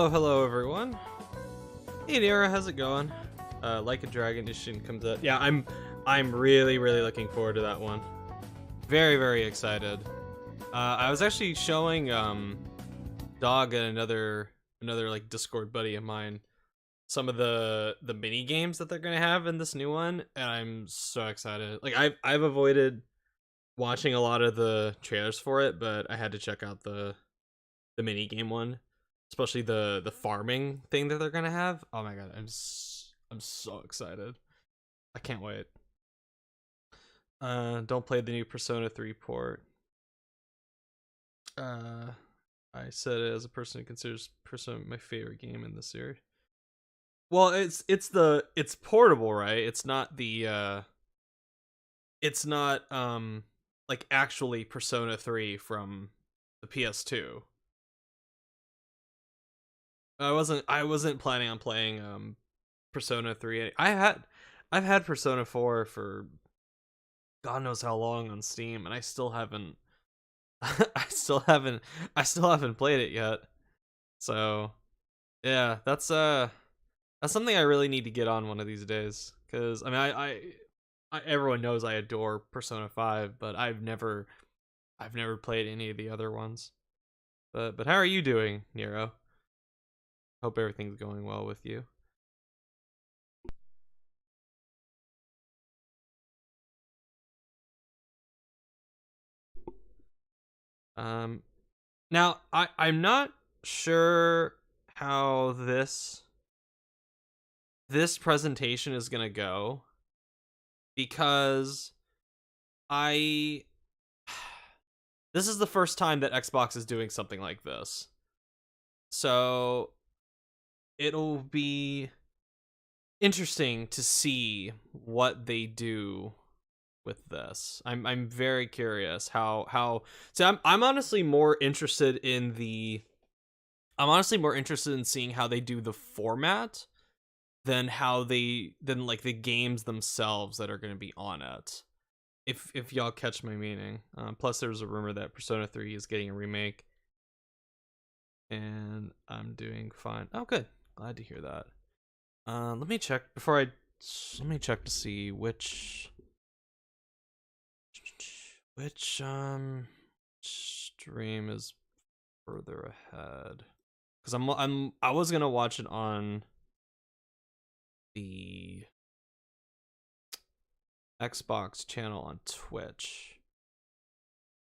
Hello everyone. Hey Nira, how's it going? Like a Dragon Edition comes out. Yeah, I'm really looking forward to that one. Very excited. I was actually showing Dog and another like Discord buddy of mine some of the mini games that they're gonna have in this new one, and I'm so excited. Like I've avoided watching a lot of the trailers for it, but I had to check out the mini game one. Especially the farming thing that they're gonna have. Oh my god, I'm so excited. I can't wait. Don't play the new Persona 3 port. I said it as a person who considers Persona my favorite game in the series. Well, it's portable, right? It's not the it's not like actually Persona 3 from the PS2. I wasn't planning on playing Persona 3. I've had Persona 4 for God knows how long on Steam, and I still haven't I still haven't played it yet. So yeah, that's something I really need to get on one of these days. Cause I mean everyone knows I adore Persona 5, but I've never played any of the other ones. But how are you doing, Nero? Hope everything's going well with you. Now I'm not sure how this presentation is gonna go because I this is the first time that Xbox is doing something like this. So it'll be interesting to see what they do with this. I'm very curious how so I'm honestly more interested in seeing how they do the format than like the games themselves that are going to be on it. If y'all catch my meaning. Plus there's a rumor that Persona 3 is getting a remake, and I'm doing fine. Oh good. Glad to hear that. Let me check to see which stream is further ahead. because I was gonna watch it on the Xbox channel on Twitch.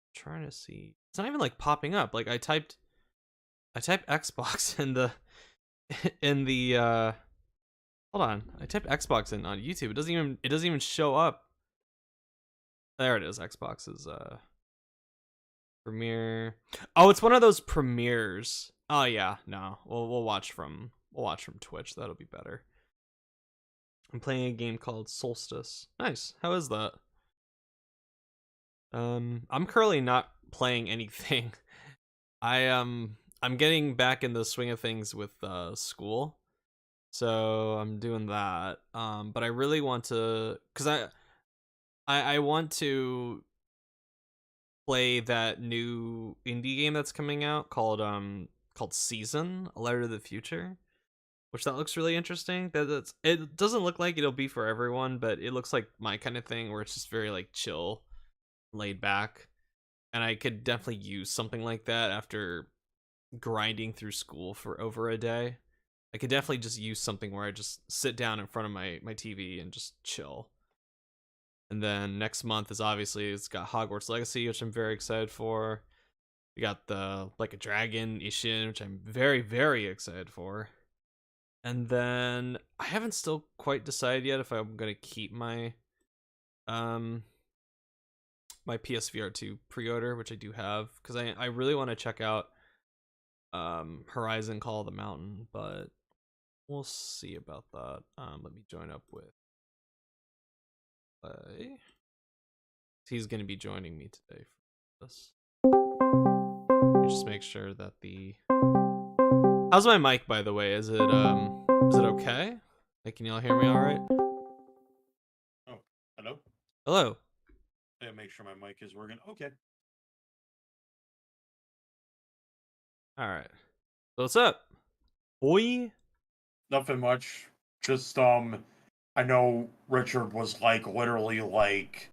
I'm trying to see. It's not even like popping up. Like I typed Xbox in the hold on. I typed Xbox in on YouTube. It doesn't even show up. There it is. Xbox's premiere. Oh, it's one of those premieres. Oh yeah, no. We'll watch from Twitch. That'll be better. I'm playing a game called Solstice. Nice. How is that? I'm currently not playing anything. I'm getting back in the swing of things with school. So I'm doing that. But I really want to, cuz I want to play that new indie game that's coming out called Season, A Letter to the Future, which that looks really interesting. It doesn't look like it'll be for everyone, but it looks like my kind of thing where it's just very like chill, laid back, and I could definitely use something like that after grinding through school for over a day. I could definitely just use something where I just sit down in front of my TV and just chill. And then next month is obviously it's got Hogwarts Legacy, which I'm very excited for. We got the Like a Dragon Ishin, which I'm very, very excited for. And then I haven't still quite decided yet if I'm gonna keep my my PSVR 2 pre-order, which I do have, because I really want to check out Horizon Call of the Mountain, but we'll see about that. Let me join up with Clay. He's going to be joining me today for this. Just make sure that the how's my mic, by the way? Is it okay? Like, can y'all hear me all right? Oh, hello. Hello. Yeah, make sure my mic is working. Okay. All right. So what's up, boy? Nothing much. Just I know Richard was like literally like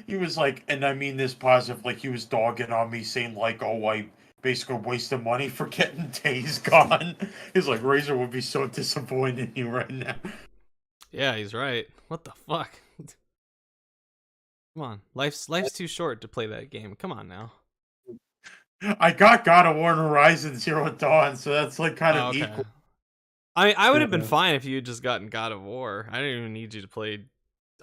he was like, and I mean this positive, like he was dogging on me saying like, oh, I basically wasted money for getting Days Gone. He's like, Razor would be so disappointed in you right now. Yeah, he's right. What the fuck? Come on, life's too short to play that game. Come on now. I got God of War and Horizon Zero Dawn, so that's like kind Oh, of okay. equal. I would have been fine if you had just gotten God of War. I didn't even need you to play.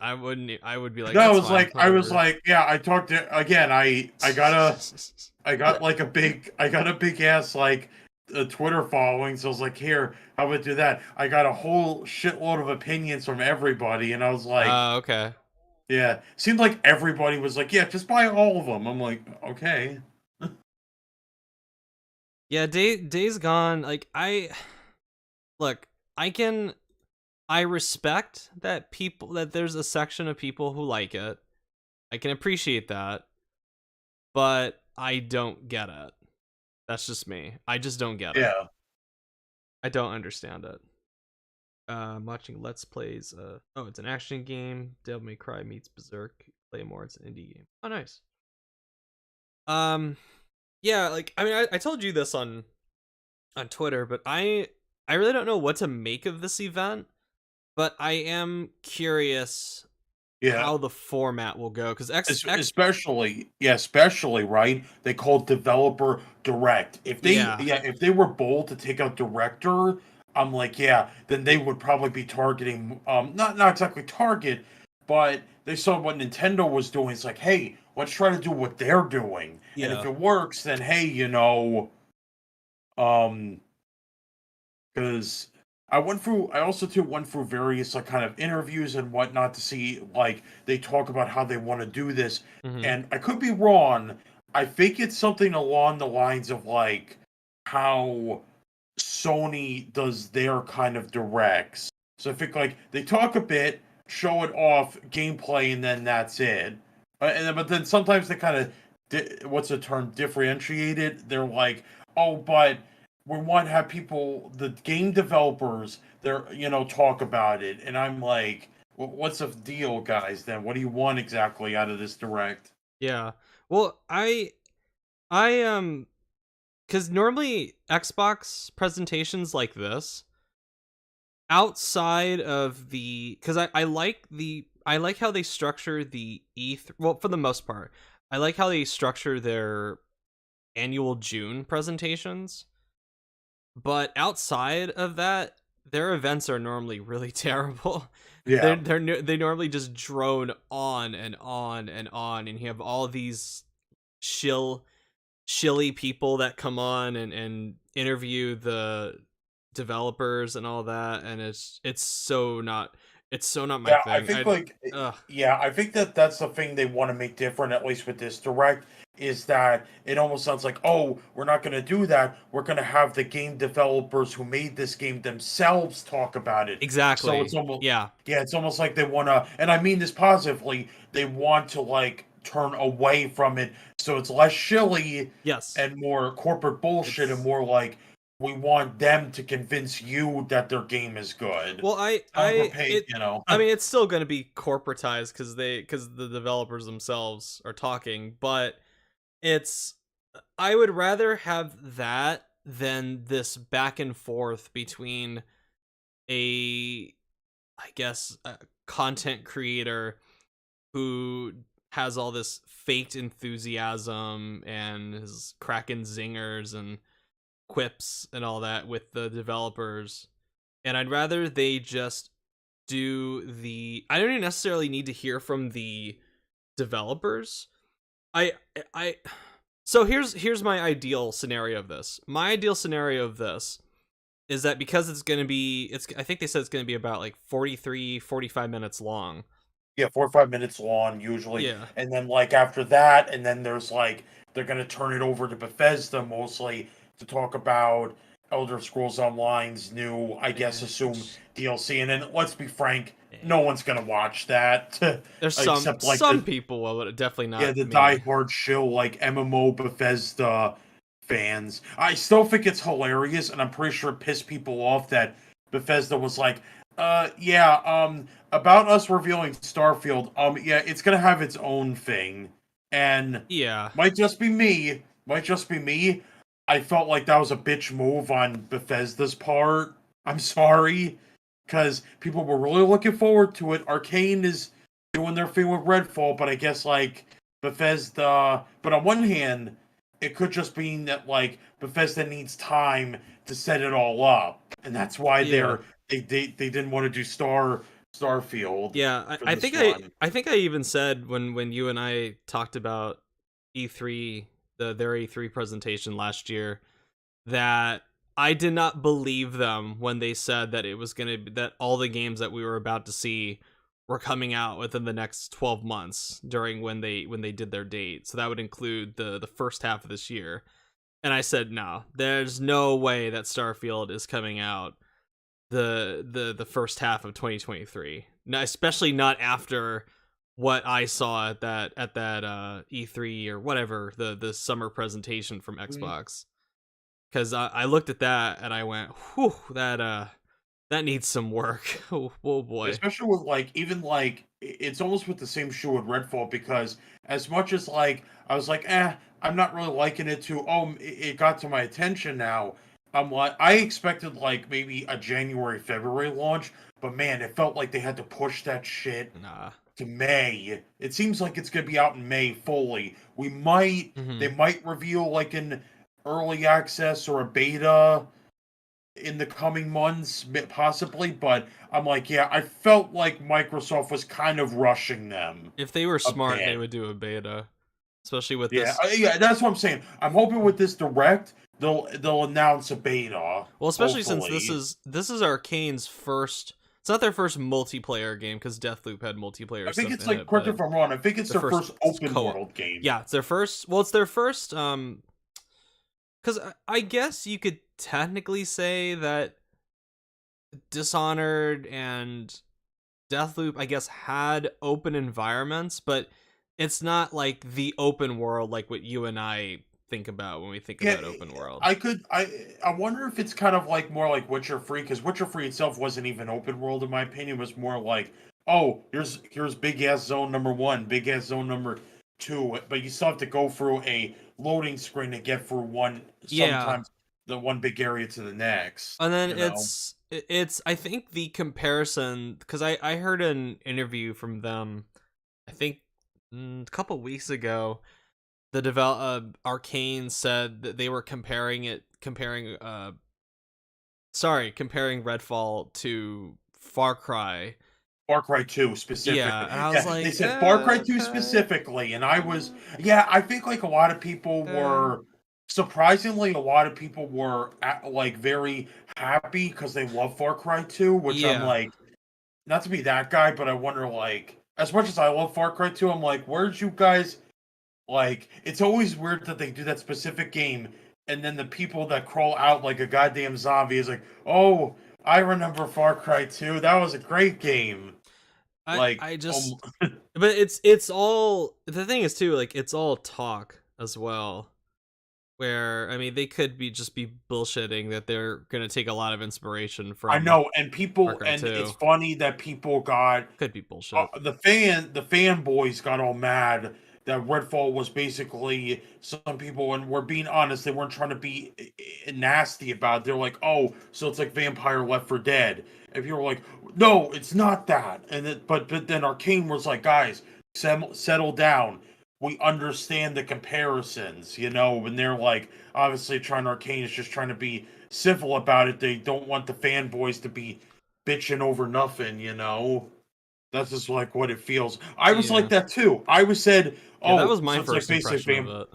I wouldn't. I would be like, No, that's fine. I was Whatever. like, yeah, I talked to again. I got like I got a big ass like a Twitter following. So I was like, here, how about do that? I got a whole shitload of opinions from everybody, and I was like, Okay. yeah. Seemed like everybody was like, yeah, just buy all of them. I'm like, okay. Yeah, Days Gone. Like look, I respect that there's a section of people who like it. I can appreciate that, but I don't get it. That's just me. I just don't get it. Yeah. I don't understand it. I'm watching Let's Plays. Oh, it's an action game. Devil May Cry meets Berserk. Play more. It's an indie game. Oh, nice. Yeah, like I mean, I told you this on Twitter, but I really don't know what to make of this event. But I am curious Yeah. how the format will go, because Especially right. They call it developer direct. Yeah, If they were bold to take out director, I'm like, yeah, then they would probably be targeting not exactly target, but they saw what Nintendo was doing. It's like, hey, let's try to do what they're doing, and if yeah. it works, then hey, um, because I also too went through various like kind of interviews and whatnot to see like they talk about how they want to do this, Mm-hmm. and I could be wrong. I think it's something along the lines of like how Sony does their kind of directs. So I think like they talk a bit, show it off, gameplay, and then that's it. But then sometimes they kind of what's the term differentiated. They're like, oh, but we want to have people, the game developers, they're talk about it, and I'm like, what's the deal, guys? Then what do you want exactly out of this direct? Yeah. Well, I because normally Xbox presentations like this, outside of the, because I like how they structure the E3. Well, for the most part, I like how they structure their annual June presentations. But outside of that, their events are normally really terrible. Yeah. They normally just drone on and on and on, and you have all these shill shilly people that come on and interview the developers and all that, and it's so not my Yeah, I thing. think like Ugh, yeah, I think that that's the thing they want to make different, at least with this direct, is that it almost sounds like, oh, we're not going to do that. We're going to have the game developers who made this game themselves talk about it. So it's exactly. almost Yeah. yeah, it's almost like they want to, and I mean this positively. They want to like turn away from it, so it's less shilly Yes. and more corporate bullshit, and It's more like we want them to convince you that their game is good. well, Tell them we're paid, it. you know. I mean, it's still going to be corporatized because the developers themselves are talking, but it's I would rather have that than this back and forth between a, I guess, a content creator who has all this faked enthusiasm and is cracking zingers and quips and all that with the developers. And I'd rather they just do the, I don't even necessarily need to hear from the developers. I I So here's my ideal scenario of this. My ideal scenario of this is that because it's going to be, it's, I think they said it's going to be about like 45 minutes long. Yeah, 4 or 5 minutes long usually, Yeah. and then, like, after that, and then there's, like, they're gonna turn it over to Bethesda mostly to talk about Elder Scrolls Online's new, I guess, assume Which, DLC, and then, let's be frank, eh, no one's gonna watch that, there's except, like, some people will, but definitely yeah, not the me. diehard shill, like, MMO Bethesda fans. I still think it's hilarious, and I'm pretty sure it pissed people off that Bethesda was like, yeah, about us revealing Starfield, yeah, it's gonna have its own thing. And Yeah. might just be me. I felt like that was a bitch move on Bethesda's part. I'm sorry, because people were really looking forward to it. Arcane is doing their thing with Redfall, but I guess like Bethesda. But on one hand, it could just mean that like Bethesda needs time to set it all up, and that's why Yeah. they didn't want to do Starfield Yeah, for this one. I think I even said when you and I talked about E3, their E3 presentation last year, that I did not believe them when they said that it was going to, that all the games that we were about to see were coming out within the next 12 months during when they did their date. So that would include the first half of this year. And I said, "No, there's no way that Starfield is coming out the first half of 2023. No, especially not after what I saw at that E3 or whatever, the summer presentation from Mm. Xbox. Cuz I looked at that and I went, "Whew, that needs some work." Oh boy. Especially with like even like it's almost with the same shoe with Redfall, because as much as like I was like, I'm not really liking it, to it got to my attention now. I'm like, I expected like maybe a January, February launch, but man, it felt like they had to push that shit Nah. to May. It seems like it's gonna be out in May fully. They Mhm. might reveal like an early access or a beta in the coming months, possibly, but I'm like, yeah, I felt like Microsoft was kind of rushing them If they were a smart, they bit. would do a beta, especially with Yeah, this. yeah, that's what I'm saying. I'm hoping with this direct, they'll announce a beta, Well, especially since hopefully. this is Arcane's first. It's not their first multiplayer game because Deathloop had multiplayer I think stuff it's in like, it, correct me but if I'm wrong, I think it's their their first first open co-op. world game. Yeah, it's their first. Well, it's their first. Because I guess you could technically say that Dishonored and Deathloop, I guess, had open environments, but it's not like the open world like what you and I think about when we think Yeah, about open world. I wonder if it's kind of like more like Witcher Free, because Witcher Free itself wasn't even open world in my opinion. It was more like, oh, here's big ass zone number one, big ass zone number two, but you still have to go through a loading screen to get from one Yeah. sometimes the one big area to the next. And then You know. it's I think the comparison, because I heard an interview from them, I think a couple weeks ago. The Arcane said that they were comparing Redfall to Far Cry. Far Cry 2 Yeah, specifically. and I was Yeah, they like, said Far Cry 2 okay. specifically, and I was, yeah, I think like a lot of people Okay. were, surprisingly, a lot of people were like very happy because they love Far Cry 2, which I'm Yeah. like, not to be that guy, but I wonder like, as much as I love Far Cry 2, I'm like, where'd you guys like? It's always weird that they do that specific game, and then the people that crawl out like a goddamn zombie is like, oh, I remember Far Cry 2. That was a great game. Like, I just, but it's all, the thing is too, like, it's all talk as well, where I mean they could just be bullshitting that they're gonna take a lot of inspiration I from know, and Far people, Cry and it's 2. funny that people got Could be bullshit. the fanboys got all mad that Redfall was basically some people, and we're being honest, they weren't trying to be nasty about it. They're like, oh, so it's like Vampire Left for Dead. If you were like, no, it's not that, and then but then Arcane was like, guys, settle down. We understand the comparisons, you know, and they're like, obviously, trying Arcane is just trying to be civil about it. They don't want the fanboys to be bitching over nothing, you know. That's just like what it feels. I was like Yeah. that too. I was said, Yeah, that "Oh, was my so it's like first basic impression of vamp." it.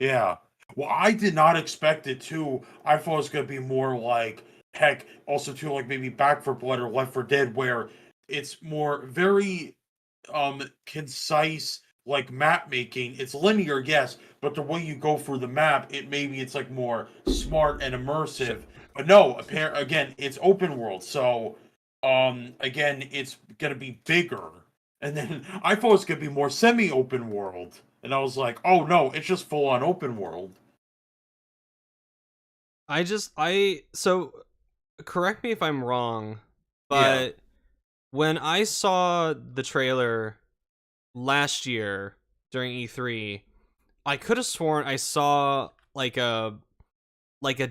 Yeah. Well, I did not expect it too. I thought it was gonna be more like heck. Also, too, like maybe Back for Blood or Left for Dead, where it's more very concise, like map making. It's linear, yes, but the way you go through the map, it's like more smart and Shit. immersive. But no, again, it's open world, so again, it's gonna be bigger. And then I thought it was gonna be more semi-open world, and I was like, oh no, it's just full on open world. So correct me if I'm wrong, Yeah, but when I saw the trailer last year during E3, I could have sworn I saw like a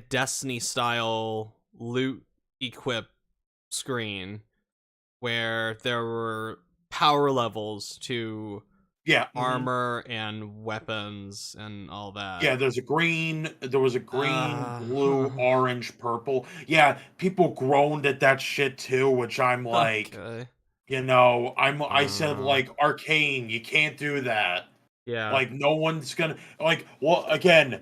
Destiny style loot equip screen where there were power levels to yeah. armor and weapons and all that. Yeah, there was a green, Uh, blue, orange, purple. Yeah, people groaned at that shit too, which I'm like, okay. I said Uh, like Arcane, you can't do that. yeah, Like no one's gonna like well again,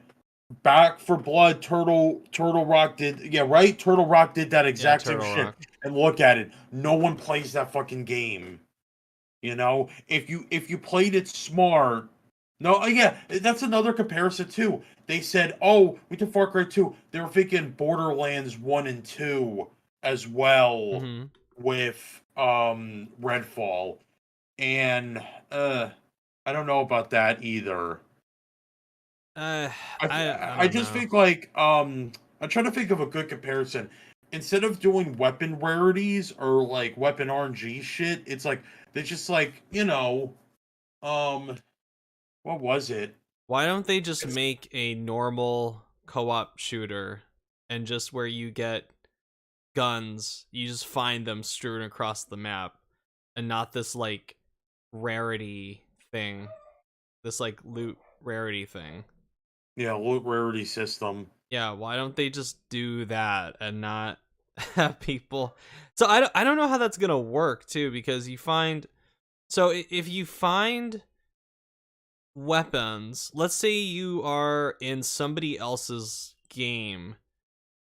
Back for Blood, Turtle Rock did yeah, right? Turtle Rock did that yeah, exact same Turtle shit. Rock. And look at it. No one plays that fucking game. You know, if you played it smart, no, yeah, that's another comparison too. They said, "Oh, we did Far Cry 2." They were thinking Borderlands 1 and 2 as well Mm-hmm. with Redfall, and I don't know about that either. Uh, I I don't just know. think like I'm trying to think of a good comparison. Instead of doing weapon rarities or like weapon RNG shit, it's like they just like um what was it? Why don't they just It's make a normal co-op shooter, and just where you get guns, you just find them strewn across the map, and not this like rarity thing, this like loot rarity thing. yeah, loot rarity system. Yeah, why don't they just do that and not have people? So I don't know how that's gonna work too, because you find, so if you find weapons, let's say you are in somebody else's game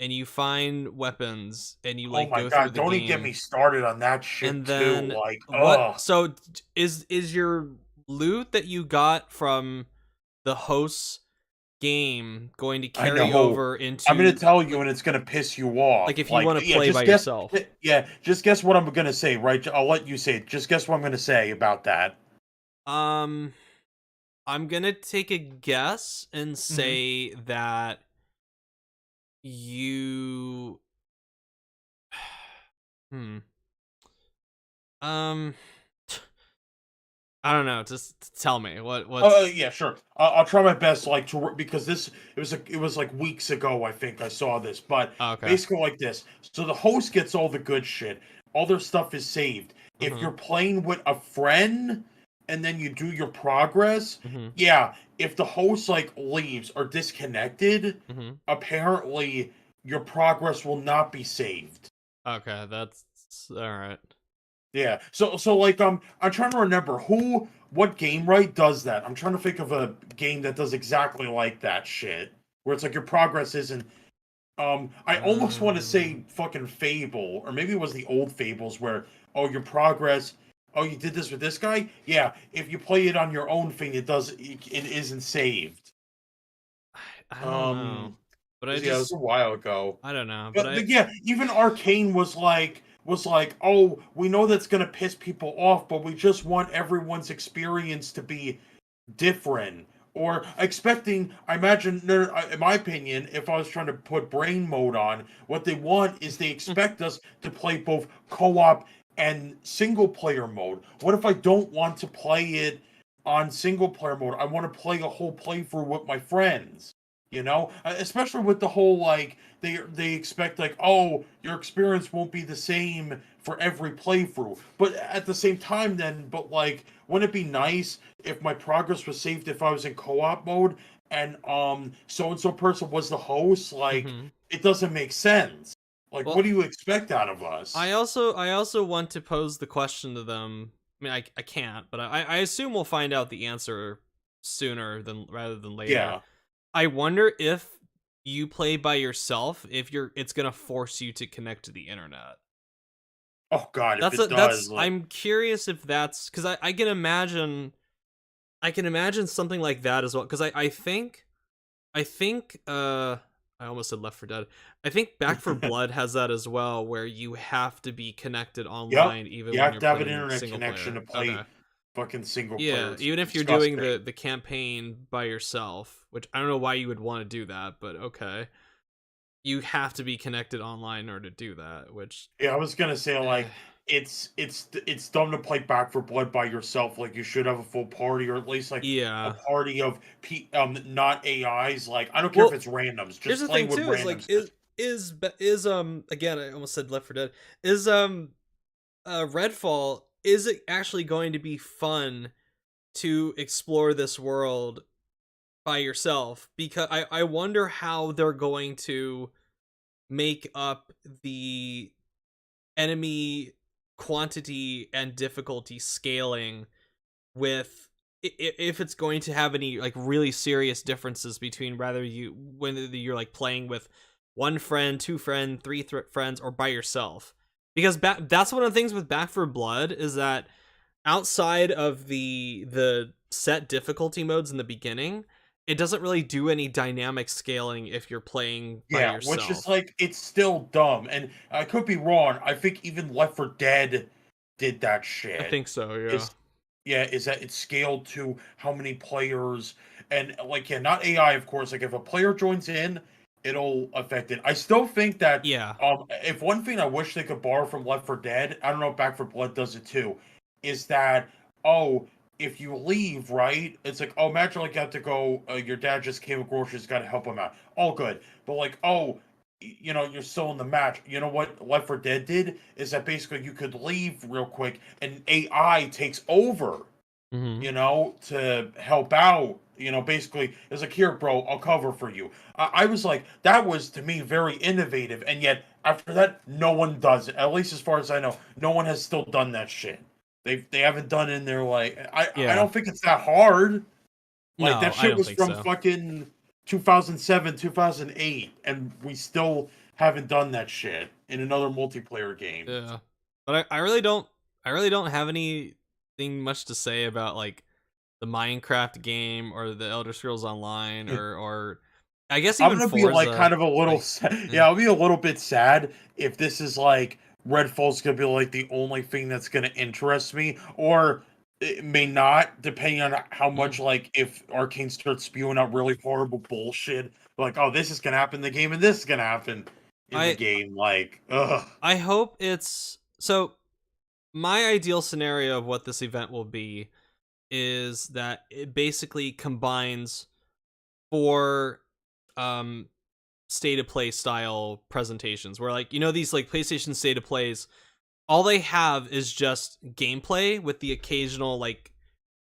and you find weapons and you Oh like my go through god, the don't even get game, me started on that shit and too. then Like, what, ugh. so is your loot that you got from the host's game going to I carry know. over I'm gonna into tell you, like and it's gonna piss you if off. you want Like, to yeah, play by just guess. yourself? Yeah, just guess what I'm gonna say. Right? I'll let you say it. Just guess what I'm gonna say about that. um I'm gonna take a guess and Hmm. say that you hmm um I don't know. Just tell me what's. Yeah, sure. I'll try my best, like because it was like weeks ago. I think I saw this, but Oh, okay. basically like this. So the host gets all the good shit. All their stuff is saved. If Mm-hmm. you're playing with a friend and then you do your progress, Mm-hmm. yeah. If the host like leaves or disconnected, Mm-hmm. apparently your progress will not be saved. Okay, that's all right. Yeah. So like I'm trying to remember what game right does that. I'm trying to think of a game that does exactly like that shit. Where it's like your progress isn't I almost want to Um. say fucking Fable, or maybe it was the old Fables where your progress you did this with this guy? Yeah, if you play it on your own thing it isn't saved. I don't know, Um but I yeah, it was just a while ago. I don't know, but But yeah, even Arcane was like, oh, we know that's gonna piss people off, but we just want everyone's experience to be different. Or expecting, I imagine, in my opinion, if I was trying to put brain mode on, what they want is they expect us to play both co-op and single player mode. What if I don't want to play it on single player mode? I want to play a whole playthrough with my friends. Especially with the whole like they expect like, oh, your experience won't be the same for every playthrough. But at the same time, but like, wouldn't it be nice if my progress was saved if I was in co-op mode and so and so person was the host? Like, hmm. it doesn't make sense. Like, what Well, do you expect out of us? I also want to pose the question to them. I mean, I can't, but I assume we'll find out the answer sooner than rather than later. Yeah. I wonder if you play by yourself, if it's gonna force you to connect to the internet. Oh God, if That's it a does, that's like, I'm curious if that's because I can imagine something like that as well. Because I think I almost said Left for Dead. I think Back for Blood has that as well, where you have to be connected yep, online even you when have you're to have an playing internet single connection player. to play Okay. fucking single player. Yeah, It's even if you're doing disgusting. the campaign by yourself, which I don't know why you would want to do that, but okay. You have to be connected online in order to do that, which Yeah, I was gonna say eh, like it's dumb to play Back for Blood by yourself. Like you should have a full party, or at least like a yeah. party of not AIs. Like I don't care if Well, it's randoms, here's just the playing thing with too is like randoms. is again I almost said Left for Dead. Is Redfall, is it actually going to be fun to explore this world by yourself? Because I wonder how they're going to make up the enemy quantity and difficulty scaling with if it's going to have any like really serious differences between whether you're like playing with one friend, two friend, three friends, or by yourself. Because that's one of the things with Back for Blood is that outside of the set difficulty modes in the beginning, it doesn't really do any dynamic scaling if you're playing by Yeah, which is yourself. like it's still dumb, and I could be wrong. I think even Left 4 Dead did that I shit. think so, yeah. Is Yeah, is that it's scaled to how many players, and like, yeah, not AI, of course. Like if a player joins in, it'll affect it. I still think that Yeah. if one thing I wish they could borrow from Left 4 Dead, I don't know if Back 4 Blood does it too, is that, oh, if you leave, right, it's like, oh, imagine like you have to go, your dad just came with groceries, got to help him out, all good, but like, oh, you're still in the match. You know what Left 4 Dead did is that basically you could leave real quick and AI takes over, Hmm. to help out. Basically, it's like, here, bro, I'll cover for you. I was like, that was to me very innovative, and yet after that, no one does it. At least as far as I know, no one has still done that shit. They haven't done it in their like. I Yeah. don't think it's that hard. Like No, that I shit don't was think from so. fucking 2007, 2008, and we still haven't done that shit in another multiplayer game. Yeah. But I really don't have anything much to say about like the Minecraft game or the Elder Scrolls Online or I guess I'm even gonna be like Forza. kind of a little Like sad. eh. Yeah, I'll be a little bit sad if this is like Redfall's gonna be like the only thing that's gonna interest me, or it may not, depending on how Mm. much, like, if Arcane starts spewing out really horrible bullshit, like, oh, this is gonna happen in the game and this is gonna happen in the I game, like, ugh. I hope it's so my ideal scenario of what this event will be is that it basically combines 4 um state of play style presentations where, like, these like PlayStation state of plays, all they have is just gameplay with the occasional, like,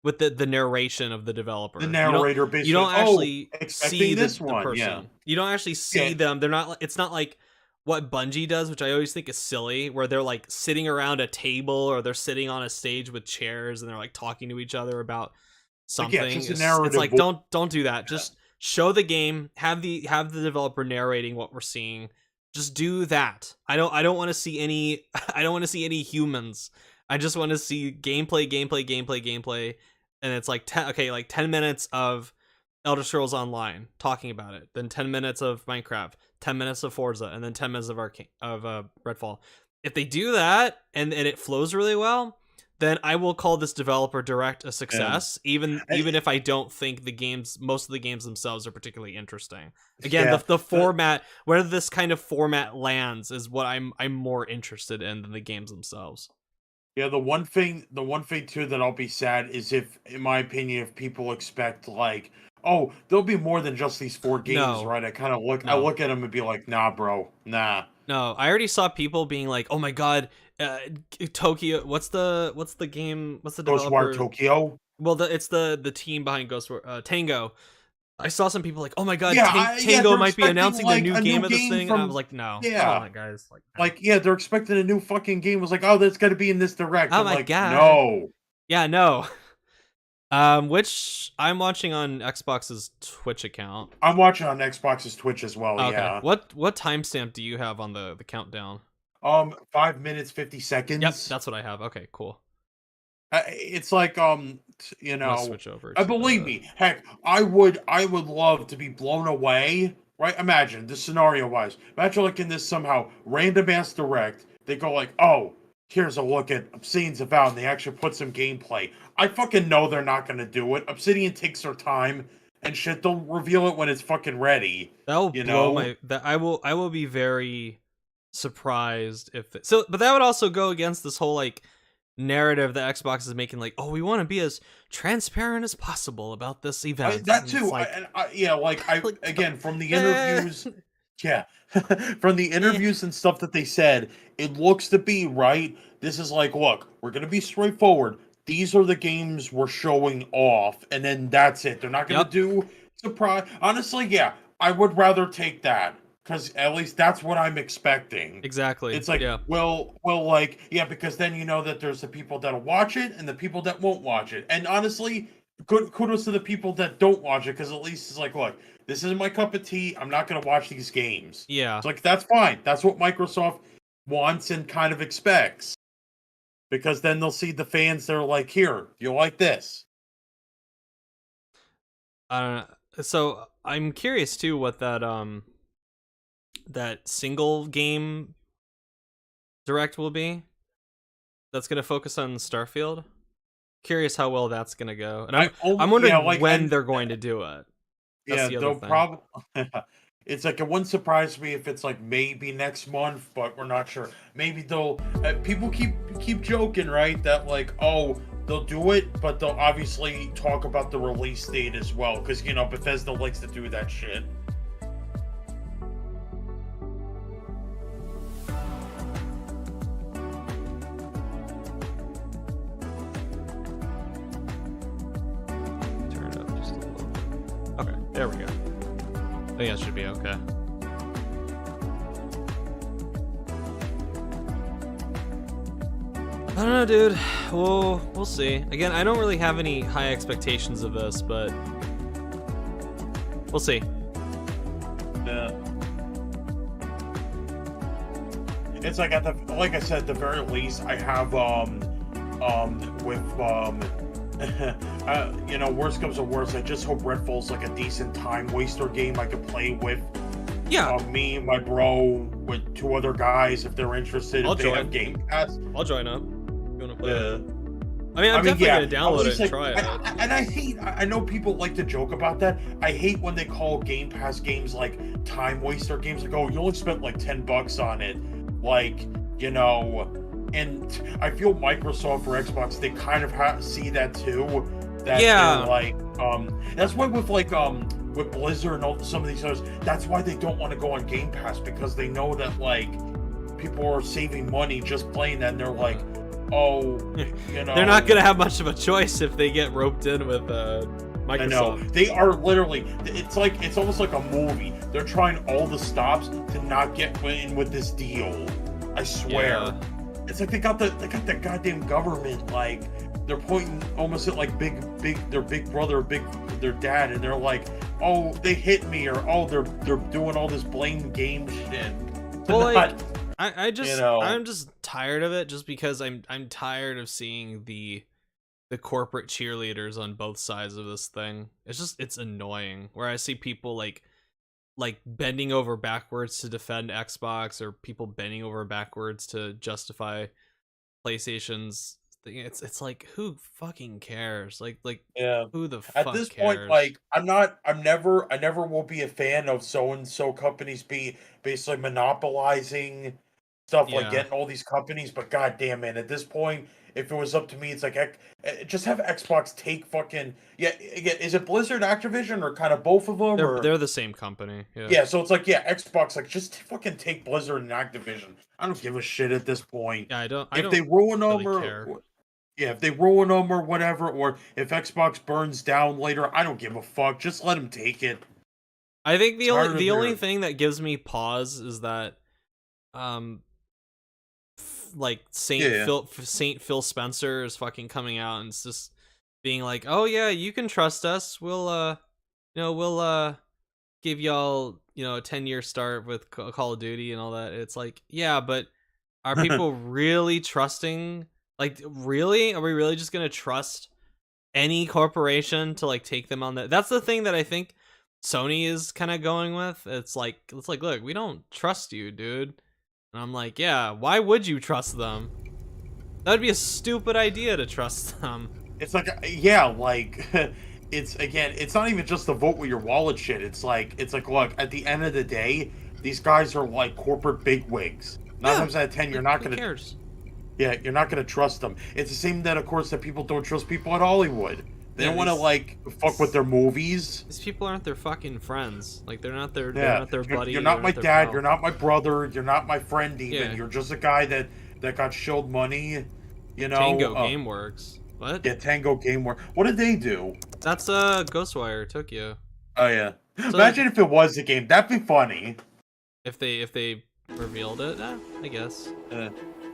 with the narration of the The developer. narrator You basically don't like, "Oh, actually see expecting the this one." Yeah. person. You don't actually see Yeah. them. They're not, it's not like what Bungie does, which I always think is silly, where they're like sitting around a table or they're sitting on a stage with chairs and they're like talking to each other about Like, yeah, something. just a It's narrative like, voice. don't do that. Just show the game, have the developer narrating what we're seeing. Just do that. I don't want to see any I don't want to see any humans. I just want to see gameplay, and it's like 10 minutes of Elder Scrolls Online talking about it, then 10 minutes of Minecraft, 10 minutes of Forza, and then 10 minutes of Redfall. If they do that and it flows really well, then I will call this developer direct a success, even if I don't think most of the games themselves are particularly interesting. Again, Yeah, the format, where this kind of format lands, is what I'm more interested in than the games themselves. yeah. The one thing too that I'll be sad is if, in my opinion, if people expect like, oh, there'll be more than just these 4 games, No, right? I no, look at them and be like, nah, bro, nah. no. I already saw people being like, "Oh my god, Tokyo. What's the game? What's the Ghostwire developer? Tokyo. Well, it's the team behind Tango. I saw some people like, "Oh my god, Yeah, Tango they're might be expecting announcing the like new a new game of this game thing," and I was from. like, "No, come Yeah, on, guys, like, no." like yeah, they're expecting a new fucking game. It was like, oh, that's got to be in this direct. Oh I'm my like, god, no. yeah, no. Which I'm watching on Xbox's Twitch account. I'm watching on Xbox's Twitch as well. Oh, okay, Yeah. what timestamp do you have on the countdown? 5 minutes 50 Yep, seconds. that's what I have. Okay, cool. It's like I'm gonna switch over I to believe me. Heck, I would love to be blown away. Right? Imagine this scenario wise. Imagine like in this somehow random ass direct. They go like, oh, here's a look at Obsidian's Avowed, and they actually put some gameplay. I fucking know they're not gonna do it. Obsidian takes their time and shit. They'll reveal it when it's fucking ready. that will You blow know? my that I will be very surprised if so, but that would also go against this whole like narrative that Xbox is making, like, oh, we want to be as transparent as possible about this event. That And it's too. like, Yeah, like I like, again from the eh, interviews. Yeah, from the eh. interviews and stuff that they said, it looks to be right. This is like, look, we're gonna be straightforward. These are the games we're showing off, and then that's it. They're not gonna Yep, do surprise. Honestly, yeah, I would rather take that because at least that's what I'm expecting. exactly. It's like, Yeah, well, like, yeah, because then you know that there's the people that'll watch it and the people that won't watch it. And honestly, good kudos to the people that don't watch it because at least it's like, look, this isn't my cup of tea. I'm not gonna watch these games. yeah. It's like that's fine. That's what Microsoft wants and kind of expects. Because then they'll see the fans that are like, here, you like this. I don't know. So I'm curious too what that single game direct will be. That's gonna focus on Starfield. Curious how well that's gonna go, and I'm Yeah, wondering like, when and they're going to do it. That's yeah, the other they'll thing. probably. It's like it wouldn't surprise me if it's like maybe next month, but we're not sure. Maybe they'll. People keep joking, right? That like, oh, they'll do it, but they'll obviously talk about the release date as well, because Bethesda likes to do that shit. Turn it up just a little bit. Okay, there we go. I think that should be okay. I don't know, dude. We'll see. Again, I don't really have any high expectations of this, but we'll see. Yeah. It's like like I said, at the very least, I have with worst comes to worst, I just hope Redfall's like a decent time waster game I could play with. Yeah, Me, my bro, with 2 other guys if they're interested. I'll if they join. have Game Pass. I'll join up. You wanna play? Yeah. I mean, I'm definitely yeah, gonna download it and try it. And I hate. I know people like to joke about that. I hate when they call Game Pass games like time waster games. Like, oh, you only spent like $10 on it. Like, and I feel Microsoft or Xbox, they kind of see that too. that Yeah. they're like, that's why with Blizzard and all some of these others, that's why they don't want to go on Game Pass, because they know that like people are saving money just playing that, and they're like, oh, you know, They're not gonna have much of a choice if they get roped in with Microsoft. I know. They are literally, it's almost like a movie. They're trying all the stops to not get in with this deal. I swear. Yeah. It's like they got the goddamn government, like they're pointing almost at like their big brother, their dad, and they're like, oh, they hit me, or oh, they're doing all this blame game shit. Well, Not, like, I just, you know. I'm just tired of it, just because I'm tired of seeing the corporate cheerleaders on both sides of this thing. It's annoying, where I see people like bending over backwards to defend Xbox, or people bending over backwards to justify PlayStation's thing. It's like, who fucking cares? Like yeah. who the fuck At this cares? point, like, I never will be a fan of so and so companies basically monopolizing stuff, like Yeah. getting all these companies. But goddamn, man, at this point, if it was up to me, it's like just have Xbox take fucking Again, is it Blizzard, Activision, or kind of both of them? They're the same company. Yeah. Yeah, so it's like, yeah, Xbox, like, just fucking take Blizzard and Activision. I don't give a shit at this point. Yeah, I don't. If they ruin them, really care. yeah, if they ruin them or whatever, or if Xbox burns down later, I don't give a fuck. Just let them take it. I think the Tired of only their- thing that gives me pause is that, like Saint Phil Spencer is fucking coming out and it's just being like, oh yeah, you can trust us. We'll give y'all, a 10-year start with Call of Duty and all that. It's like, yeah, but are people really trusting? Like, really? Are we really just gonna trust any corporation to like take them on that? That's the thing that I think Sony is kind of going with. It's like, look, we don't trust you, dude. And I'm like, yeah, why would you trust them? That would be a stupid idea to trust them. It's like, yeah, like, it's not even just the vote with your wallet shit. It's like, look, at the end of the day, these guys are like corporate bigwigs. 9 times out of 10, you're not Who gonna. cares? Yeah, you're not gonna trust them. It's the same that, of course, that people don't trust people at Hollywood. They don't want to like fuck with their movies. These people aren't their fucking friends. Like, they're not their buddy. You're not my their dad. pal. You're not my brother. You're not my friend even. Yeah. You're just a guy that got shilled money. You know. Tango GameWorks. What? Yeah, Tango GameWorks. What did they do? That's Ghostwire Tokyo. Oh yeah. So, Imagine if it was a game. That'd be funny. If they revealed it, I guess.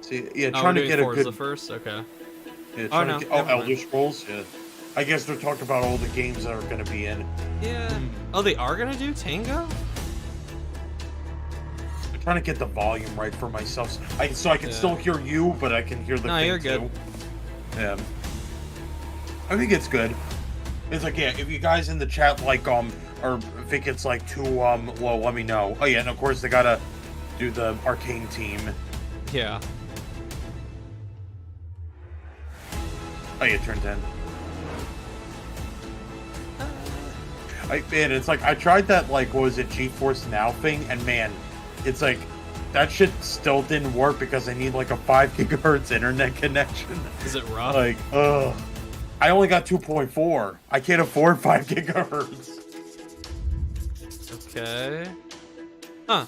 See, yeah, Oh, trying we're to doing get a Forza good. first. Okay. Yeah, Oh, no, never Elder mind. Scrolls. Yeah. I guess they're talking about all the games that are going to be in. Yeah. Oh, they are gonna do Tango? I'm trying to get the volume right for myself, so I can still hear you, but I can hear the No, thing you're good. too. Yeah. I think it's good. It's like, yeah, if you guys in the chat like or think it's like too low, let me know. Oh yeah, and of course they gotta do the Arcane team. Yeah. Oh yeah, turn 10. Man, it's like I tried that, like, what was it, GeForce Now thing, and man, it's like that shit still didn't work because I need like a 5 gigahertz internet connection. Is it rough? Like, ugh. I only got 2.4. I can't afford 5 gigahertz. Okay. Huh.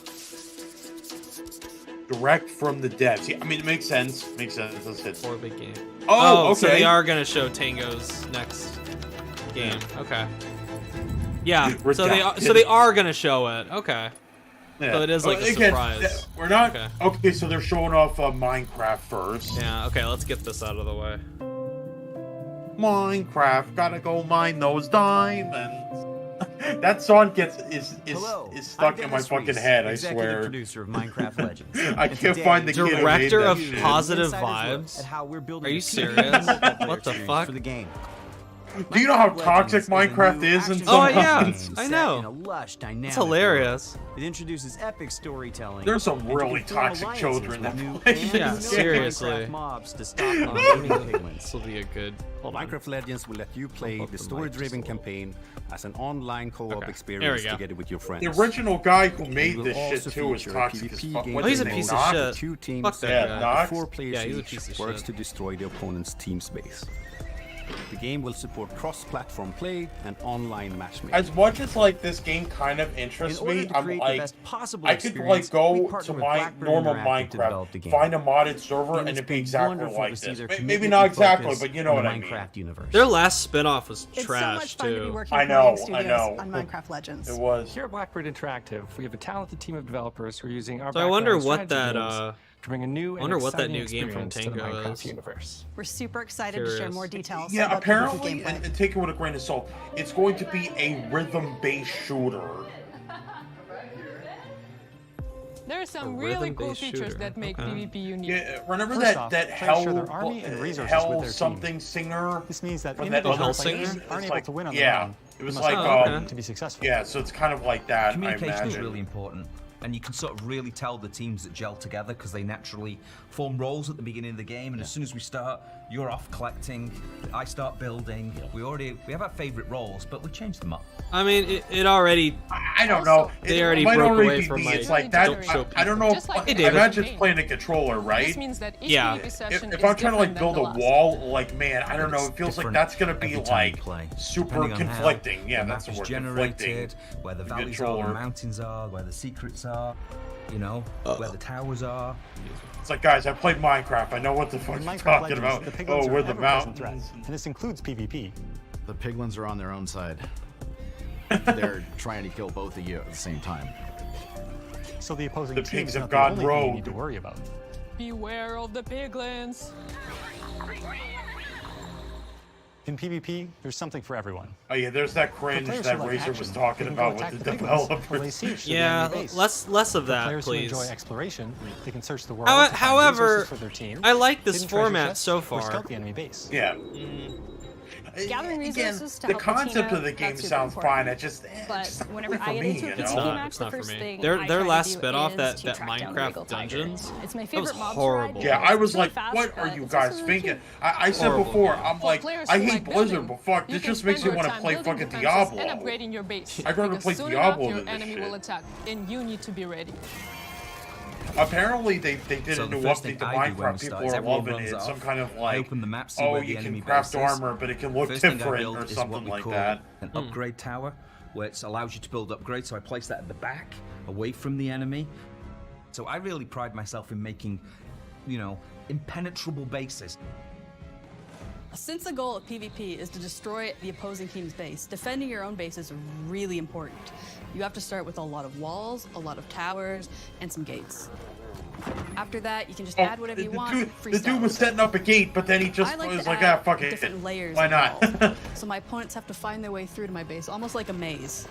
Direct from the devs. Yeah, I mean, it makes sense. Makes sense. Let's hit. For a big game. Oh, okay. So they are gonna show Tango's next game. Yeah. Okay. Yeah. Redacted. So they are gonna show it. Okay. Yeah. So it is like a Again, surprise. We're not. Okay. Okay, so they're showing off Minecraft first. Yeah. Okay. Let's get this out of the way. Minecraft, gotta go mine those diamonds. That song is stuck in my fucking head. I Executive swear. producer of Minecraft Legends. I can't find the kid who made Director that of shit. positive Insider's look vibes. at how we're building Are you a serious? multiplayer What the experience fuck? For the game. Do you know how Minecraft toxic Legends Minecraft a new is in action some Oh, yeah. moments? I set know. in a lush, dynamic It's hilarious. world. It introduces epic storytelling. There's some and you really can form toxic alliances children with that new play and this Yeah, known seriously. Minecraft mobs to stop gaming pigments. This will be a good. Hold on. Minecraft Legends will let you play I'll put the the story-driven mic just a campaign as an online co-op Okay, there we experience go. together with your friends. The original guy who made It will this shit also too is feature toxic as PvP fuck. gameplay What's Oh, he's a his name, piece of Knox? shit. Two teams Fuck that Yeah, guy. Knox? with 4 players Yeah, he's a each piece of works shit. to destroy the opponent's team space. The game will support cross-platform play and online matchmaking. As much as like this game kind of interests In order me, to I'm create the like, best possible I could like experience, we go partnered to with my Blackbird normal Interactive to develop the Minecraft, game. find a modded server, And and it's it'd be been exactly wonderful like to see this. their Maybe commitment not and exactly, focus but you know on what the I mean. Minecraft universe. Their last spin-off was It's so trash much fun to be too. working I with know, Mojang I Studios know. on Minecraft Legends. It was. Here at Blackbird Interactive, we have a talented team of developers who are using our So I wonder background what strategy that games to bring a new wonder and what that exciting new game from experience to the Tango Minecraft is. universe. We're super excited to share Curious. more details. Yeah, about the apparently, gameplay. and take it with a grain of salt, it's going to be a rhythm-based shooter. There are some A really cool rhythm-based features shooter. that make Okay. PvP unique. Yeah, remember First that off, that players hell share their army and resources with hell their team. something singer? This means that From that individual Hellsinger? players It's aren't able like- to win on yeah, their own. it was They like, must okay. work to be successful. Yeah, so it's kind of like that. I Communication is imagine. really important, and you can sort of really tell the teams that gel together because they naturally form roles at the beginning of the game. And as soon as we start, you're off collecting, I start building. We have our favorite roles, but we change them up. I mean, it already. I don't know. They It already might broke already away be from me. my It's like that. don't show I don't know. Just like I Hey, David. imagine it's game. playing a controller, right? This means that each Yeah. PvP session If is I'm trying to like different build than a the last. wall, like man, I don't know. It's It feels like different that's gonna be every time you like play, super depending on how conflicting. Yeah, the that's the map word. is generated, Conflicting. where the The valleys are, controller. the mountains are, where the secrets are, you know, where the towers are. It's like, guys, I played Minecraft. I know what the fuck In you're Minecraft talking Legends, about. the piglins Oh, are we're an the ever-present mountains. threat, and this includes PvP. The piglins are on their own side. They're trying to kill both of you at the same time. So the opposing The team pigs is have not gone the only thing you rogue. need to worry about. Beware of the piglins. In PvP, there's something for everyone. Oh yeah, there's that For cringe players that who like Razor action, was talking they can go about attack with the piglins or lay developers. siege to the Yeah, enemy base. less of For that, players please. who enjoy exploration, they can search the world. How- to find however, resources for their team, I like this hidden treasure format chests, so or far. scout the enemy base. Yeah. Gathering Again, resources to the help the concept team of the out, game that's super sounds important. fine. It just, But it's not whenever really for I get me, into a you It's know? PvP not. match, It's the not for first me. thing Their I try to last do spinoff, is that to track down the Minecraft Regal Tiger. Dungeons, It's my was favorite mob to horrible. ride Yeah, because I was it's really like, fast, what are but you it's guys also really thinking? cute. I said Horrible. before, I'm For like, players I who hate like Blizzard, building, but fuck, you this can just makes spend me your want to time play building fucking defenses Diablo. and upgrading your base. I'd rather because play soon Diablo enough, your than this enemy shit. will attack, and you need to be ready. Apparently, they did So a the new first update thing to I do when Minecraft. we People start is are everyone loving it. runs Some off, kind of I like, open the map, see oh, where the you can enemy craft base is. armor, but it can look First thing I different build or is what something we like call that. an upgrade tower, where it allows you to build upgrades. So I place that at the back, away from the enemy. So I really pride myself in making, you know, impenetrable bases. Since the goal of PvP is to destroy the opposing team's base, defending your own base is really important. You have to start with a lot of walls, a lot of towers, and some gates. After that, you can just add whatever you want. The dude was setting up a gate, but then he just I like was to like, add ah, fuck it. different layers Why of not? walls. So my opponents have to find their way through to my base, almost like a maze.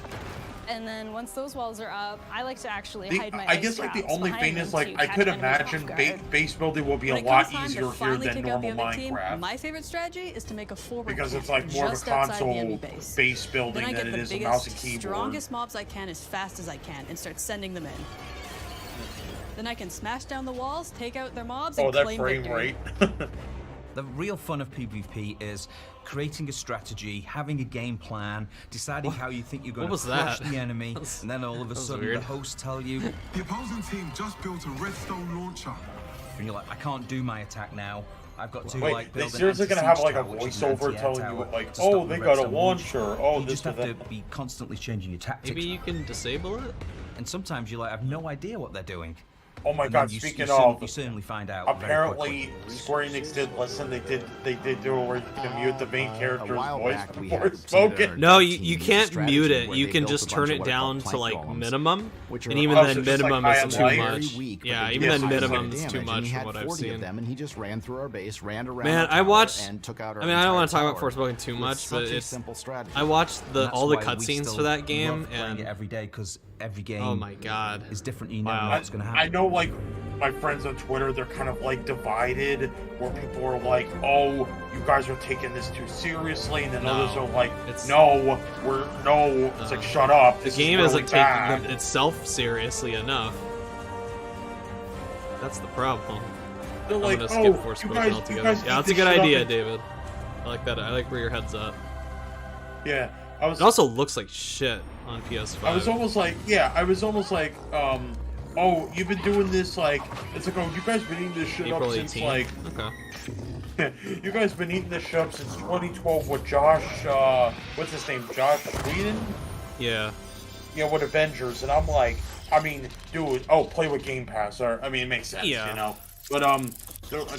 And then once those walls are up, I like to actually hide my I guess like the only thing is like I could imagine base building will be a lot easier here than normal Minecraft My favorite strategy is to make a forward because camp it's like more of a just outside the enemy console base. base building Then I than get it the is a mouse and biggest, keyboard. strongest mobs I can as fast as I can and start sending them in. Then I can smash down the walls, take out their mobs, and Oh, that claim frame victory. rate. The real fun of PvP is creating a strategy, having a game plan, deciding how you think you're going What to was crush that? the enemy, and then all of a was sudden weird. the hosts tell you, The opposing team just built a redstone launcher. and you're like, I can't do my attack now. I've got to Wait, like they build an seriously gonna have anti-siege like a tower, which is an voiceover anti-air telling you tower like, to stop oh, the they got a redstone launcher. Oh, You this just and have to that. be constantly changing your tactics. Maybe you can disable it. And sometimes you like have no idea what they're doing. Oh my And god! then you Speaking you of, certainly find out. very apparently quickly. Square Enix did listen. They did do it where you can mute the main character's while voice back, we before had it's seen their spoken. No, team you use can't strategy mute it. where You they can built just a turn bunch of it what are called down to plank like golems, minimum, which and are even Oh, then so just like minimum high is and too light? much. very weak, but Yeah, they even did then high minimum damage, is too and much he from had what I've 40 seen. of them, and he just ran through our base, ran around Man, our I tower, watched. and took out our I mean, I don't want to talk about entire Forspoken too tower much, with but such a it's. simple strategy. I watched And the that's all the why we cutscenes still for that game, love playing and it every day because every game oh my god, is different. You never Wow. know what's going to happen. I know, like, my friends on Twitter, they're kind of like divided, where people are like, "Oh, you guys are taking this too seriously," and then No, others are like, it's- "No, we're no." It's like, "Shut up." the This game is isn't really taking bad. itself seriously enough. That's the problem. They're I'm like, gonna "Oh, skip you Forspoken guys altogether. need Yeah, that's to a good shut up idea, and-" David. I like that. I like where your head's at. Yeah, I was. It also looks like shit on PS5. I was almost like, oh, you've been doing this like, it's like, oh, you guys been eating this shit April up since 18th. like, Okay. You guys been eating this shit up since 2012 with Josh, what's his name, Josh Whedon? Yeah. Yeah, with Avengers, and I'm like, I mean, dude, oh, play with Game Pass, or, I mean, it makes sense, Yeah. you know? But, I'm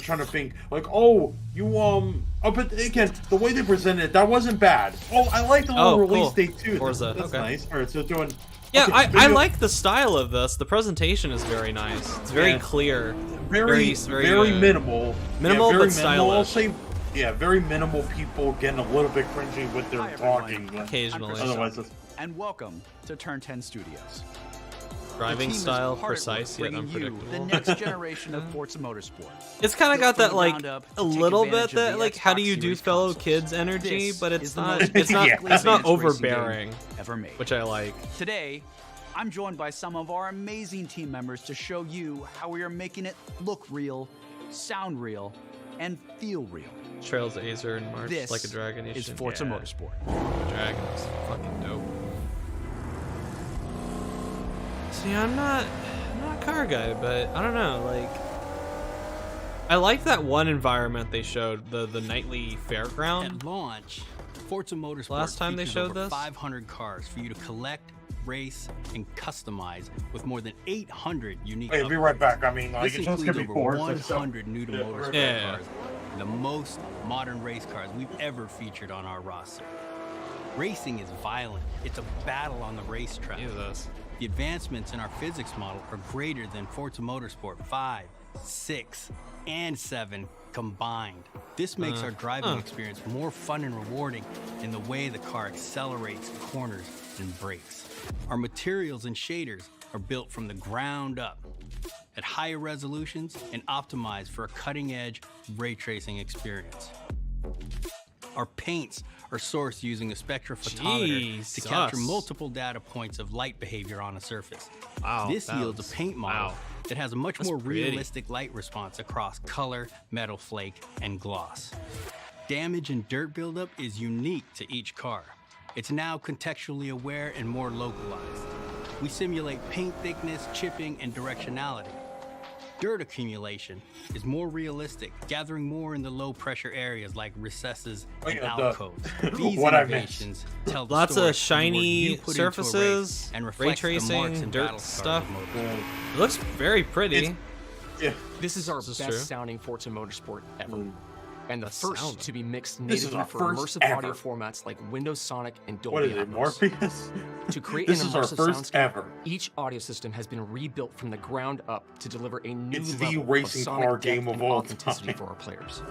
trying to think, like, oh, you, oh, but again, the way they presented it, that wasn't bad. Oh, I like the little release date, too. Forza, That's okay. nice. Alright, so doing... Yeah, okay, I like the style of this. The presentation is very nice. It's very clear. Very minimal. Minimal, very but stylish. I'll say, yeah, very minimal people getting a little bit cringy with their talking. But occasionally. Otherwise, it's... And welcome to Turn 10 Studios. Driving style, precise yet bringing you unpredictable. the next generation of Forza Motorsport. It's kind of got that From the like ground up a to take little advantage bit of that the like how do Xbox you do Series fellow consoles. kids energy, This but is it's the not most it's not physically it's not advanced racing game overbearing, ever made. which I like. Today, I'm joined by some of our amazing team members to show you how we are making it look real, sound real, and feel real. Trails Azer and March This like a dragon. is Forza Motorsport. Dragon is fucking dope. See, I'm not a car guy, but I don't know, like I like that one environment they showed, the nightly fairground. At launch, Forza Motorsport Last time they features showed over this? 500 cars for you to collect, race, and customize with more than 800 unique Hey, be right back. I mean, like, This it's just includes gonna be over bored. 100 new to Yeah, motorsport yeah. cars, the most modern race cars we've ever featured on our roster. Racing is violent. It's a battle on the racetrack. Jesus. The advancements in our physics model are greater than Forza Motorsport 5, 6, and 7 combined. This makes our driving experience more fun and rewarding in the way the car accelerates, corners, and brakes. Our materials and shaders are built from the ground up at higher resolutions and optimized for a cutting-edge ray tracing experience. Our paints are sourced using a spectrophotometer to capture Jesus. multiple data points of light behavior on a surface. Wow, This that yields was- a paint model wow. that has a much That's more pretty. realistic light response across color, metal flake, and gloss. Damage and dirt buildup is unique to each car. It's now contextually aware and more localized. We simulate paint thickness, chipping, and directionality. Dirt accumulation is more realistic, gathering more in the low-pressure areas like recesses and yeah, alcoves. These what I innovations tell the Lots story of the work you shiny put into a race surfaces, and ray reflects the marks tracing, and dirt battle scars stuff. of motorsport. It looks very pretty. Yeah. This is our This is best true. sounding Forza Motorsport ever. And the Best first sounding. to be mixed This is natively our for first immersive audio ever. formats like Windows Sonic and What Dolby is it, Atmos. Morpheus? To create This an is our immersive first soundscape, ever. each audio system has been rebuilt from the ground up to deliver a new It's the level of racing sonic car depth game of and all authenticity time. for our players.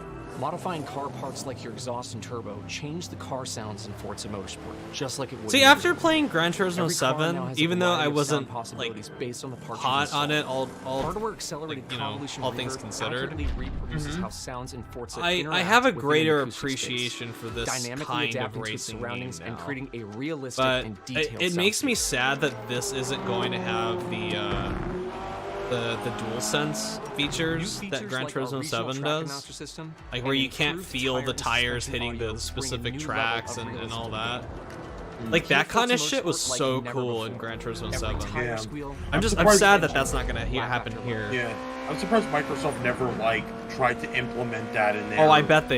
Modifying car parts like your exhaust and turbo change the car sounds in Forza Motorsport, just like it would. See, in after real life. playing Gran Turismo Every car 7, now has a even though variety I of sound wasn't like possibilities based on the parts hot you've on it, installed. all Hardware accelerated like, you know, convolution all things reverb considered. accurately reproduces how sounds in Forza I interact have a within an greater acoustic space, appreciation for this dynamically kind of adapting to its racing surroundings game and now. creating a realistic But and it, detailed it makes me soundscape. sad that this isn't going to have the DualSense features New that features Gran like our Turismo regional 7 track does. announcer system Like where and you can't improved feel tire the and tires suspension hitting audio the bring a specific new level tracks of and all that. realism. Like that kind of Forza shit was Motorsport like so never cool in before. Gran Turismo Every 7. tire Yeah. squeal, I'm surprised sad they- that that's not gonna happen here. Yeah. I'm surprised Microsoft never, like, tried to implement that in there. Oh, I bet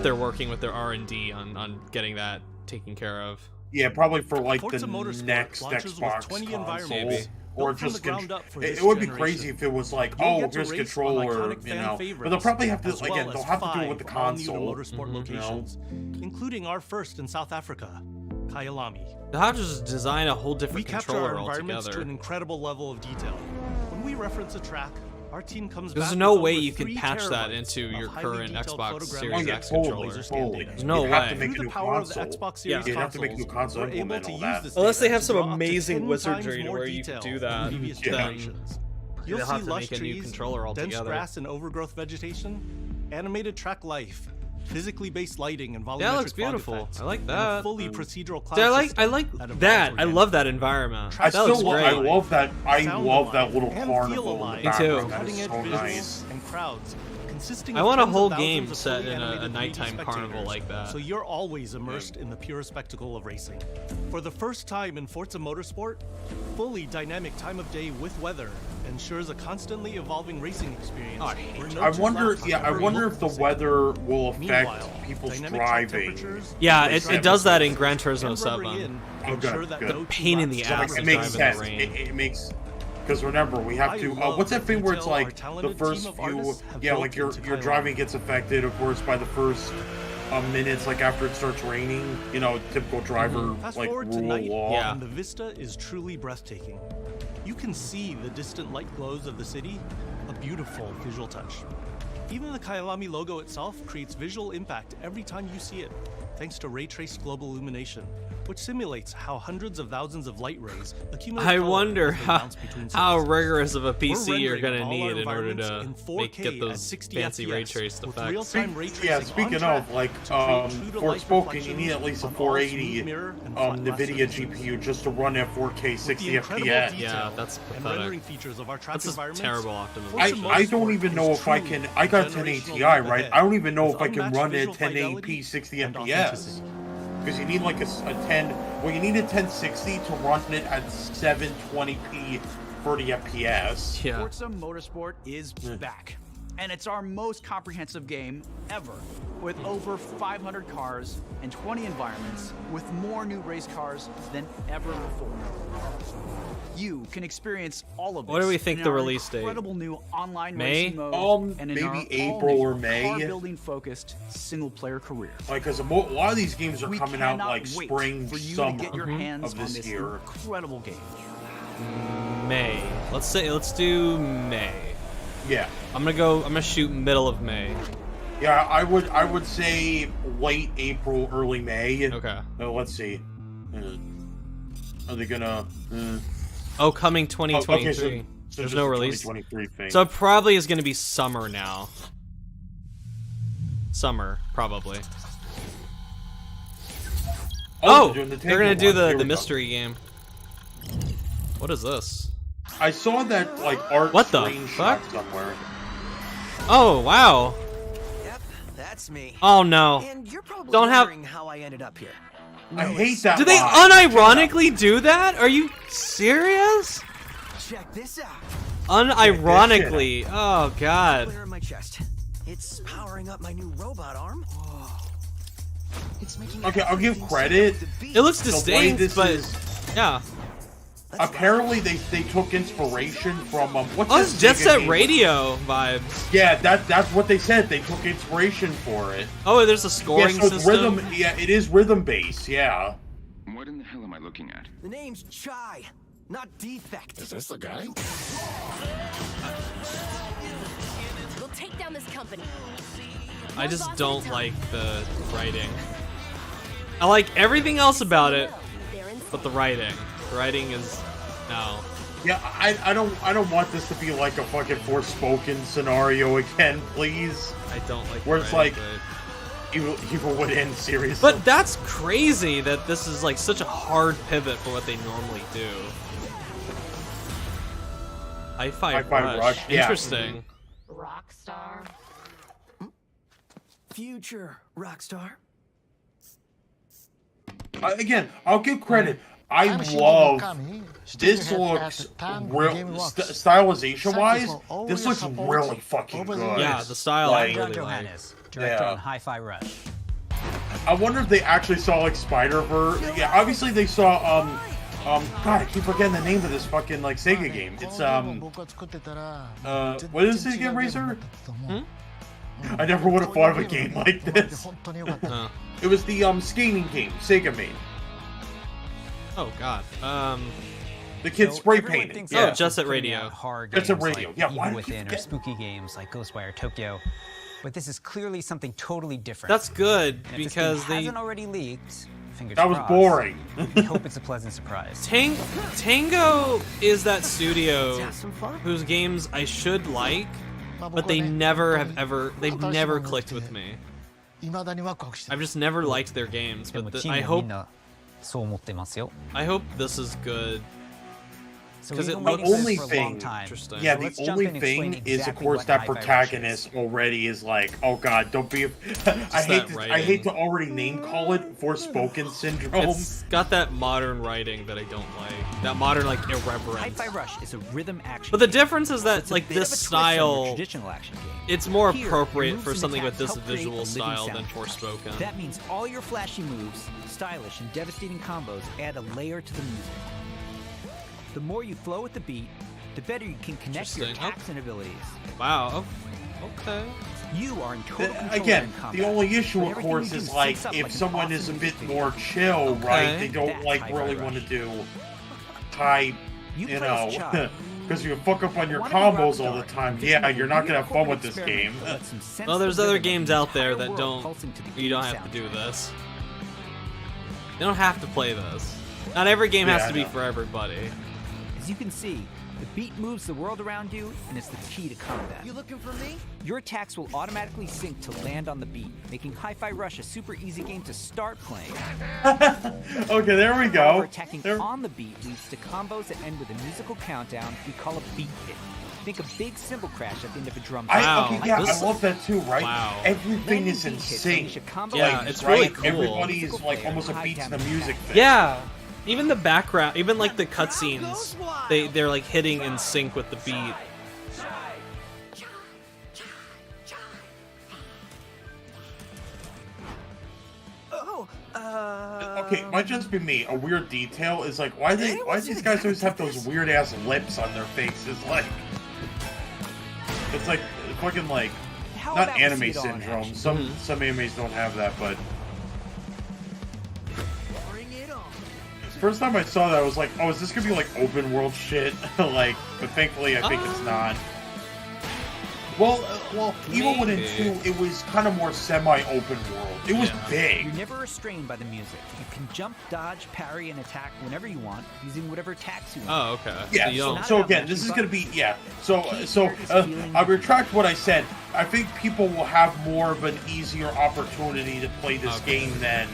they're working with their R&D on getting that taken care of. Yeah, probably for, like, Forza the Motorsport next launches with Xbox 20 console. environments Or built from just the ground up for it this would be generation. crazy if it was like, You'll oh, get to here's race controller, on iconic you fan know. But favorites, they'll probably have to, as again, well they'll as have to do it 5 with the all-new console. motorsport locations, including our first in South Africa, Kyalami. They'll have to just design a whole different We capture controller our environments to altogether. an incredible level of detail. When we reference a track, our team comes There's back no with way over you can 3 patch that terabytes into of your highly current detailed Xbox photogrammetry Series and X totally controller. laser scan data. There's no You'd have to way. make a Through new the power of the console. Xbox Yeah. Series You'd have to make a new consoles, console we're able implement to all use that. this Unless they data have to some draw up to amazing 10 wizardry times to more where you detail can do than that, previous then generations. You'll they'll see have to lush make a new trees, controller dense altogether. grass and overgrowth vegetation, animated track life, physically based lighting and volumetric That looks fog beautiful. effects, I like and a that. fully procedural cloud See, I like system that. evolves I organically. love that environment. I That looks still great. I love that. I Sound love that alive little and carnival feel in the alive. Me too. background. That is Cutting edge so visuals nice. and crowds consisting I of want a tens of whole thousands game of set fully in a animated 3D nighttime carnival spectators, like that. so you're always immersed in the pure spectacle of racing. For the first time in Forza Motorsport, fully dynamic time of day with weather ensures a constantly evolving racing experience. where no I two wonder, laps yeah, I ever wonder look if the the same. weather will affect Meanwhile, people's dynamic track driving. temperatures, Yeah, race it does that in surfaces, Gran Turismo and rubbering 7. in Oh, ensure good, that good. no two Pain in the laps ass It to makes drive in the sense. rain. It makes, because remember, we have to. What's that thing where it's like the first few, yeah, like your driving gets affected, of course, by the first minutes, like after it starts raining. You know, typical driver Fast like forward to rule of night, law. and the vista is truly breathtaking. You can see the distant light glows of the city, a beautiful visual touch. Even the Kyalami logo itself creates visual impact every time you see it, thanks to ray-traced global illumination, which simulates how hundreds of thousands of light rays accumulate. I color wonder as they how bounce between how cities. rigorous of a We're PC you're rendering gonna all our need in order environments to in 4K get at those 60 fancy ray FPS traced with effects. real-time ray Yeah, tracing speaking on track of, like, to create true-to-life Forspoken, you need at reflections least a on all 480 smooth mirror and flat glass NVIDIA surfaces. GPU just to run at 4K With 60 the incredible FPS. detail Yeah, that's and pathetic. rendering features of our track That's just environments, terrible optimization. I don't even know if I can. I got 1080 Ti, right? I don't even know if I can run it at 1080p 60 FPS. Because you need like a 10. Well, you need a 1060 to run it at 720p 30 FPS. Yeah. Forza Motorsport is back, and it's our most comprehensive game ever, with over 500 cars and 20 environments, with more new race cars than ever before. You can experience all of this. What do we think in the our release date? Incredible new online May? racing mode, and in maybe our April or all-new May. car-building focused single-player career. Like, because a lot of these games are We coming out cannot like wait spring, for you summer to get your hands of on this this year. incredible game. May. Let's do May. Yeah. I'm gonna shoot middle of May. Yeah, I would say late April, early May. Okay. Let's see. Are they gonna? Oh, coming 2023. Okay, so There's just no a release. 2023 thing. So it probably is gonna be summer now. Summer, probably. Oh, they're doing the they're gonna Tango do one. Here the we go. mystery game. What is this? I saw that like art What the screenshot fuck? somewhere. Oh wow. Yep, that's me. Oh no. And you're probably Don't have. wondering how I ended up here. I hate that. Do they line. unironically do that? Are you serious? Check this out. Unironically. Oh god. Clear in my chest. It's powering up my new robot arm. It's making Okay, I'll give everything credit. seem like the It looks The way distinct, this but is- yeah. Apparently, they took inspiration from what's Oh, this it's Jet Sega Set game? Radio vibes. Yeah, that's what they said. They took inspiration for it. Oh, there's a scoring yeah, so it's system. rhythm. Yeah, it is rhythm based. Yeah. What in the hell am I looking at? The name's Chai, not Defect. Is this the guy? We'll take down this company. I just don't like the writing. I like everything else about it, but the writing. The writing is no. Yeah, I don't want this to be like a fucking Forspoken scenario again, please. I don't like. Where the it's writing, like evil would end seriously. But that's crazy that this is like such a hard pivot for what they normally do. Hi-Fi Rush. Yeah. Interesting. Rockstar. Future Rockstar. Again, I'll give credit. I love this. Looks real stylization wise. This looks really fucking good. Yeah, the style I really like. Johannes, director on Hi-Fi Rush. I wonder if they actually saw like Spider-Verse. Yeah, obviously they saw God, I keep forgetting the name of this fucking like Sega game. It's what is it again, Razor? I never would have thought of a game like this. It was the skating game Sega made. Oh god. The kid spray painting. Oh, Jet Set Radio. Jet Set Radio. Like Yeah, Evil why did Within or spooky games like Ghostwire Tokyo. But this is clearly something totally different. That's good And if because this game hasn't already leaked. Fingers That was crossed, boring. we hope it's a pleasant surprise. Tango is that studio whose games I should like, but they never have ever. They've never clicked with me. I've just never liked their games, but I hope. I hope this is good. So Because we've it been looks waiting for only this for a thing- long time. interesting. Yeah, So the let's jump only in and explain thing is, of exactly course, what that Hi-Fi Rush protagonist already is like, oh god, don't be. I hate that to, I hate writing. to already name call it Forspoken syndrome. It's got that modern writing that I don't like. That modern like irreverence. Hi-Fi Rush is a rhythm action But the game. difference is that It's a like bit this of a twist on your style, traditional action game. it's more Here, your appropriate moves for and something with attacks this help create a visual living style than soundtrack. Forspoken. That means all your flashy moves, stylish and devastating combos add a layer to the music. The more you flow with the beat, the better you can connect your Interesting. attacks and abilities. Wow. Okay. You are in total control Again, in combat. the only issue, but of everything course, you is do like syncs up if like an someone awesome is a music bit video. more chill, right? They don't That's like Hi-Fi really Rush. want to do high, You you play know, as Chai. because you fuck up on your One of the combos all the Rockstar time. invented Yeah, a you're not gonna have fun weird with this corporate game. experiment that lets them sense Well, there's the other rhythm of games the out there entire that world don't. pulsing to the You don't game have to sound. do this. You don't have to play this. Not every game Yeah, has I to be know. for everybody. As you can see, the beat moves the world around you, and it's the key to combat. You looking for me? Your attacks will automatically sync to land on the beat, making Hi-Fi Rush a super easy game to start playing. Okay, there we However, go. attacking There- on the beat leads to combos that end with a musical countdown we call a beat hit. Think a big cymbal crash at the end of a drum I, set. okay, yeah, This- I love that too, right? Wow. Everything is in Beat hits sync. unleash a combo Yeah, of it's right? really cool. Everybody is like almost a beats the music thing. Yeah. Even the background, even like the cutscenes, they're like hitting in sync with the beat. Oh, Okay, might just be me. A weird detail is like why these guys always have those weird ass lips on their faces? Like it's like fucking like How not about we anime see it all in syndrome. action? Some animes don't have that, but bring it on. first time I saw that, I was like, oh, is this gonna be like open world shit? Like, but thankfully, I think it's not. Well, even when in maybe. 2, it was kind of more semi-open world. It was Yeah. big. You're never restrained by the music. You can jump, dodge, parry, and attack whenever you want, using whatever attacks you want. Oh, okay. Yeah. you So, don't- so again, this is gonna be I retract what I said. I think people will have more of an easier opportunity to play this game than,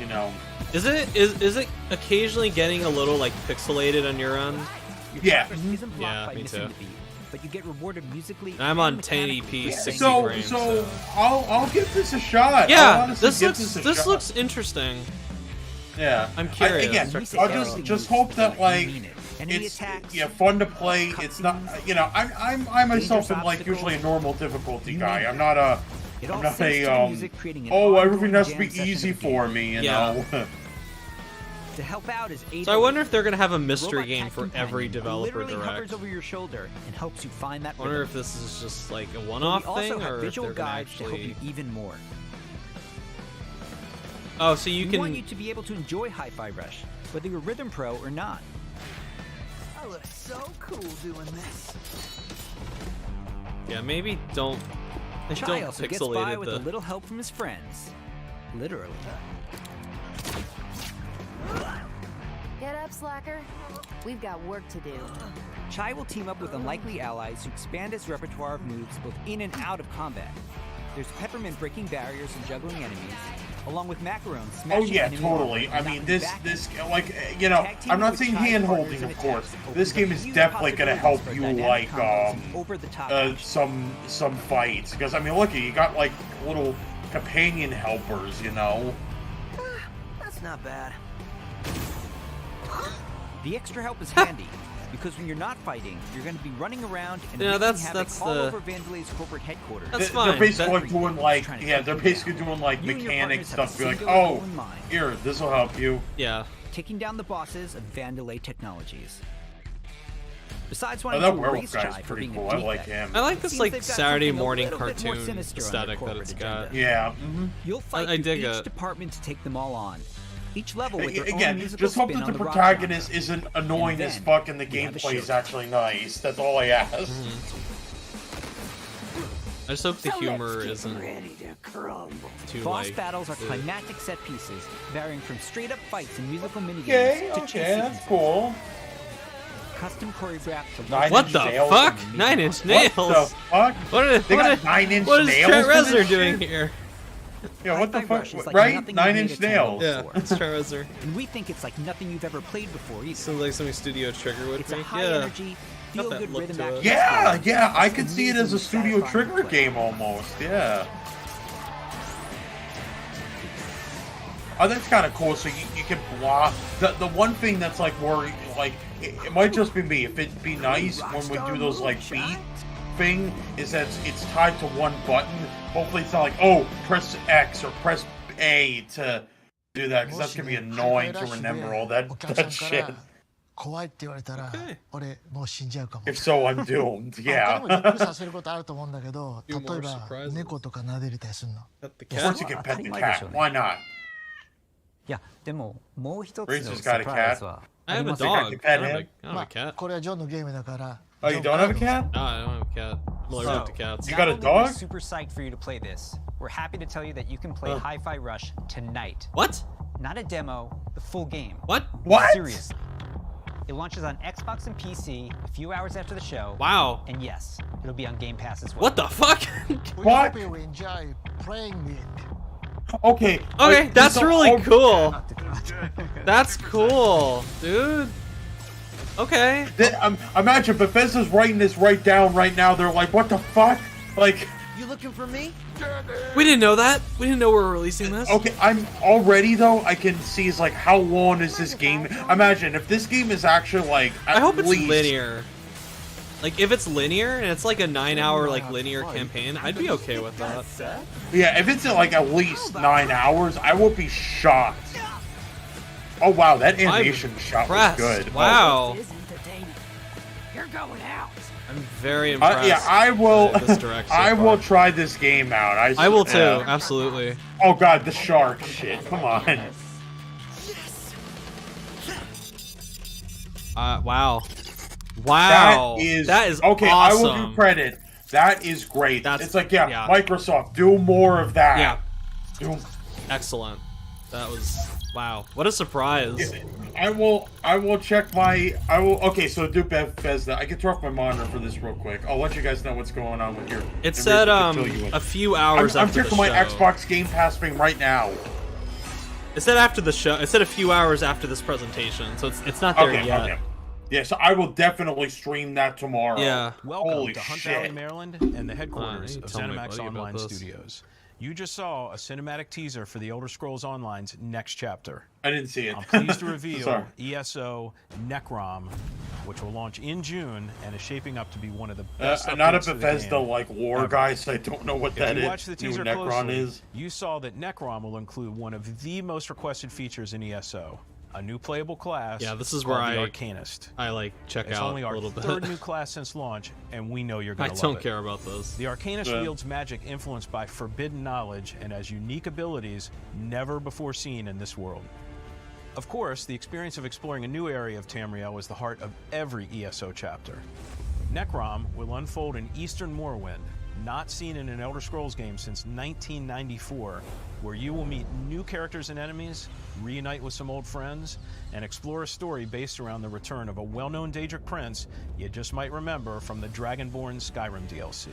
you know. Is it occasionally getting a little like pixelated on your end? Yeah. Isn't blocked Yeah, by me missing too. the beat, but you get rewarded musically. I'm and on mechanically 1080p, for 60 So, frames. so I'll give this a shot. I'll Yeah, honestly this give looks a this shot. looks interesting. Yeah, I'm curious. Again, When we say I'll everything just moves hope that together, we like mean it. Enemy it's attacks, fun to play. It's not you know I myself am like obstacles, usually a normal difficulty you guy. name I'm it. not a It I'm all not syncs to the a music, creating an oh everything ongoing has to be jam session easy of the for game. me. You Yeah. know. To help out is So I wonder if they're gonna have a Robot mystery game Tech for Companion every developer literally direct. hovers over your shoulder and helps you find that I wonder rhythm. if this is just like a But one-off we also thing, have or if visual they're gonna guides to help you actually. even more. Oh, so you We want can. you to be able to enjoy Hi-Fi Rush, whether you're Rhythm Pro or not. I look so cool doing this. Yeah, maybe don't. Chai Don't also gets pixelate by it. with a little help from his friends. Literally. Get up, slacker. We've got work to do. Chai will team up with unlikely allies who expand his repertoire of moves both in and out of combat. There's Peppermint breaking barriers and juggling enemies, along with Macaron Oh smashing yeah, enemy totally. armor I and mean, knocking this back this like you know, Tag teaming I'm not with saying Chai hand partners holding, and of course. attacks This game is opens definitely gonna help possibilities you for dynamic like combos and over-the-top action. some fights because I mean, look, you got like little companion helpers, you know. That's not bad. The extra help is handy, because when you're not fighting, you're going to be running around and Yeah, wreaking that's havoc all the- over Vandelay's corporate headquarters. That's They're fine. basically That- doing like trying to yeah, take they're you basically down. doing like You and your mechanic partners have stuff. a Be like, single oh, goal in mind. here, this will help you. Yeah. Taking down the bosses of Vandelay Technologies. Besides Oh, wanting that to werewolf erase guy's Chai for pretty being cool. a I like dickhead, him. I like this seems like they've got Saturday something a morning little bit more cartoon sinister on their aesthetic that corporate it's agenda. got. Yeah. You'll fight I through dig each it. department to take them all on. Each level with their own Again, musical just hope spin that on the rock protagonist genre. isn't annoying And as then fuck and the we have a gameplay is showdown. actually nice. That's all I ask. I just hope the humor isn't too Boss like. battles are climactic set pieces, varying from straight-up fights and musical minigames Okay, to okay, chase that's sequences. cool. Custom choreographed. Nine What Inch the Nails fuck? and- 9 Inch What Nails. the fuck? What is They what got is, 9 Inch what is Nails Trent for this Reznor doing shit? here? Yeah, what the Hi-Fi fuck? Rush is like Right? nothing Nine you've Inch made a Tango Nails. Yeah, before. it's Charizard. And we think it's like nothing you've ever played before either. Sounds like something Studio Trigger would It's a make. high Yeah. energy, Got feel that good look rhythm to it. action. Yeah, yeah, I It's could see it as a amazingly Studio satisfying to Trigger play. game almost. Yeah. Oh, that's kind of cool. So you can block. The one thing that's like worry, like it might just be me. If it'd be nice when we do those like beat thing, is that it's tied to one button. Hopefully it's not like, oh, press X or press A to do that, because that's gonna be annoying to remember all that shit. 怖いって言われたら、俺もう死んじゃうかも。 If so, I'm doomed. 他 Yeah. にもびっくりさせることあると思うんだけど、例 Few え more ば surprises. 猫とか撫でれたりするの。 Pet the Of course you can pet the cat. Why not? いや、でももう一つ Reese's の got サ a プライ cat. ズは I have a I dog. can pet I don't have him. a- I don't have a cat. これはジョンのゲームだから。 Oh, you don't have a cat? No, I don't have a cat. I'm allergic to cats. You got a Not only are we dog? super psyched for you to play this, we're happy to tell you that you can play Hi-Fi Rush tonight. What? Not a demo, the full game. What? What? Seriously. It launches on Xbox and PC a few hours after the show. Wow. And yes, it'll be on Game Pass as well. What the fuck? We What? hope you enjoy playing it. Okay. Okay, like, that's so- really oh, cool. That's cool, dude. Okay. Imagine Bethesda's writing this right down right now. They're like, what the fuck? Like, You looking for me? We didn't know that. We didn't know we were releasing this. okay, I'm already though. I can see is like, how long is this game? Imagine if this game is actually like. I hope it's least, linear. Like if it's linear and it's like a 9-hour like linear campaign, I'd be okay with that. Yeah, if it's like at least 9 hours, I would be shocked. Oh wow, that animation shot was impressed. good. Wow. You're going out. I'm very impressed. Yeah, I will. by this direction I so will far. try this game out. I will too. yeah. Absolutely. Oh god, the shark shit. Come on. Wow. Wow. That is awesome. okay. I will give credit. That is great. It's like yeah, Microsoft, do more of that. Yeah. Do. Excellent. That was wow. What a surprise. I will check my. Okay, so do Bethesda. I can turn off my monitor for this real quick. I'll let you guys know what's going on with your. It said a few hours I'm after checking the my show. Xbox Game Pass thing right now. It said after the show. It said a few hours after this presentation, so it's not there yet. Okay. Yeah, so I will definitely stream that tomorrow. Yeah. Welcome Holy to Hunt shit. Valley, Maryland, and the headquarters you of tell me, ZeniMax buddy, about Online this. Studios. You just saw a cinematic teaser for the Elder Scrolls Online's next chapter. I didn't see it. I'm pleased to reveal Sorry. ESO Necrom, which will launch in June and is shaping up to be one of the best. I'm not a updates to the Bethesda game like lore ever. guy, so I don't know what If that you is. watch the New teaser Necron closely, is. you saw that Necrom will include one of the most requested features in ESO. A new playable class. Yeah, this is where called the I Arcanist. I like check It's out only a our little bit. third new class since launch, and we know you're going I to love don't it. care about this. The Arcanist Yeah. wields magic influenced by forbidden knowledge and has unique abilities never before seen in this world. Of course, the experience of exploring a new area of Tamriel is the heart of every ESO chapter. Necrom will unfold in Eastern Morrowind, not seen in an Elder Scrolls game since 1994, where you will meet new characters and enemies, reunite with some old friends, and explore a story based around the return of a well-known Daedric prince you just might remember from the Dragonborn Skyrim DLC.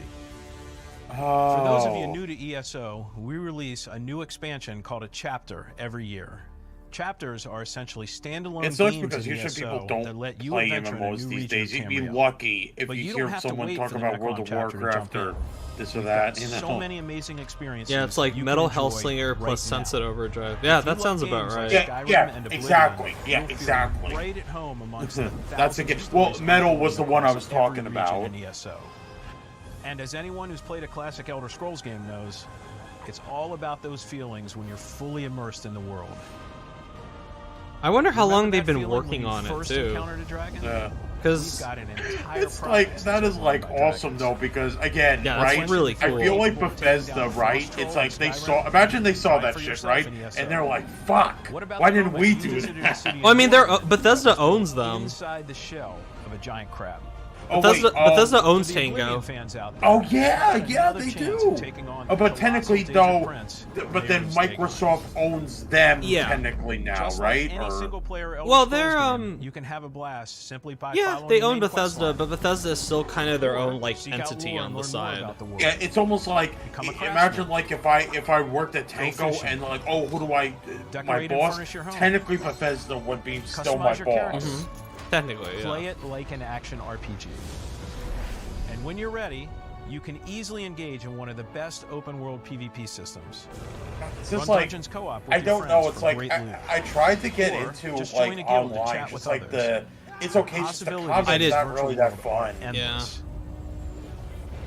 For those of you new to ESO, we release a new expansion called a chapter every year. Chapters are essentially standalone It sucks games because in usually ESO people that don't let you play adventure in a MMOs new these region days. of You'd be Tamriel. lucky if But you you hear don't have to someone wait talk for the about World Necron of chapter to Warcraft jump or in. this or We've that. got You know. so many amazing experiences. Yeah, it's like you Metal can enjoy Hellslinger plus right Sunset now. Overdrive. Yeah, If you that love sounds about games right. like Yeah, Skyrim yeah, and Oblivion, exactly. Yeah, you'll feel exactly. right at home amongst the That's a thousands good. of Well, stories Metal told was the across one I was every talking region about. in ESO. And as anyone who's played a classic Elder Scrolls game knows, it's all about those feelings when you're fully immersed in the world. I wonder how Remember long that they've been feeling when working you on it first too. encountered a dragon? Yeah. Because We've got an entire It's like process that is to like learn about awesome though, because again, Yeah, that's right? really I cool. feel like Bethesda, right? It's like they saw. Imagine they saw that shit, right? And they're like, "Fuck! Why didn't we do that?" Well, I mean, Bethesda owns them. Inside the shell of a giant crab. Bethesda owns For the Tango. Oblivion fans out there, Oh yeah, another yeah, they chance do. at taking on Oh, the but technically colossal Danger though, Prince, but then Mayor's Take. Microsoft owns them Yeah. technically now, Just right? like any Or single-player Elder Well, Scrolls they're, game, you can have a blast simply by Yeah, following they the own main quest Bethesda, line. but Bethesda is still kind of their own like Seek out entity lore on and the learn more side. about the world. yeah, it's almost like Become a imagine craftsman. like if I worked at Tango fishing. and like, oh, who do I my Decorate and boss? furnish your home. Technically, Bethesda would be still my Customize your boss. characters. Technically, yeah. Play it like an action RPG. And when you're ready, you can easily engage in one of the best open-world PvP systems. It's Run just like Dungeons co-op with I your don't friends know. It's for like great loot. I tried to get Or into just like join a guild to online, chat just with like others. it's okay. Just the Possibilities combat's It is not virtual really that world fun. are endless.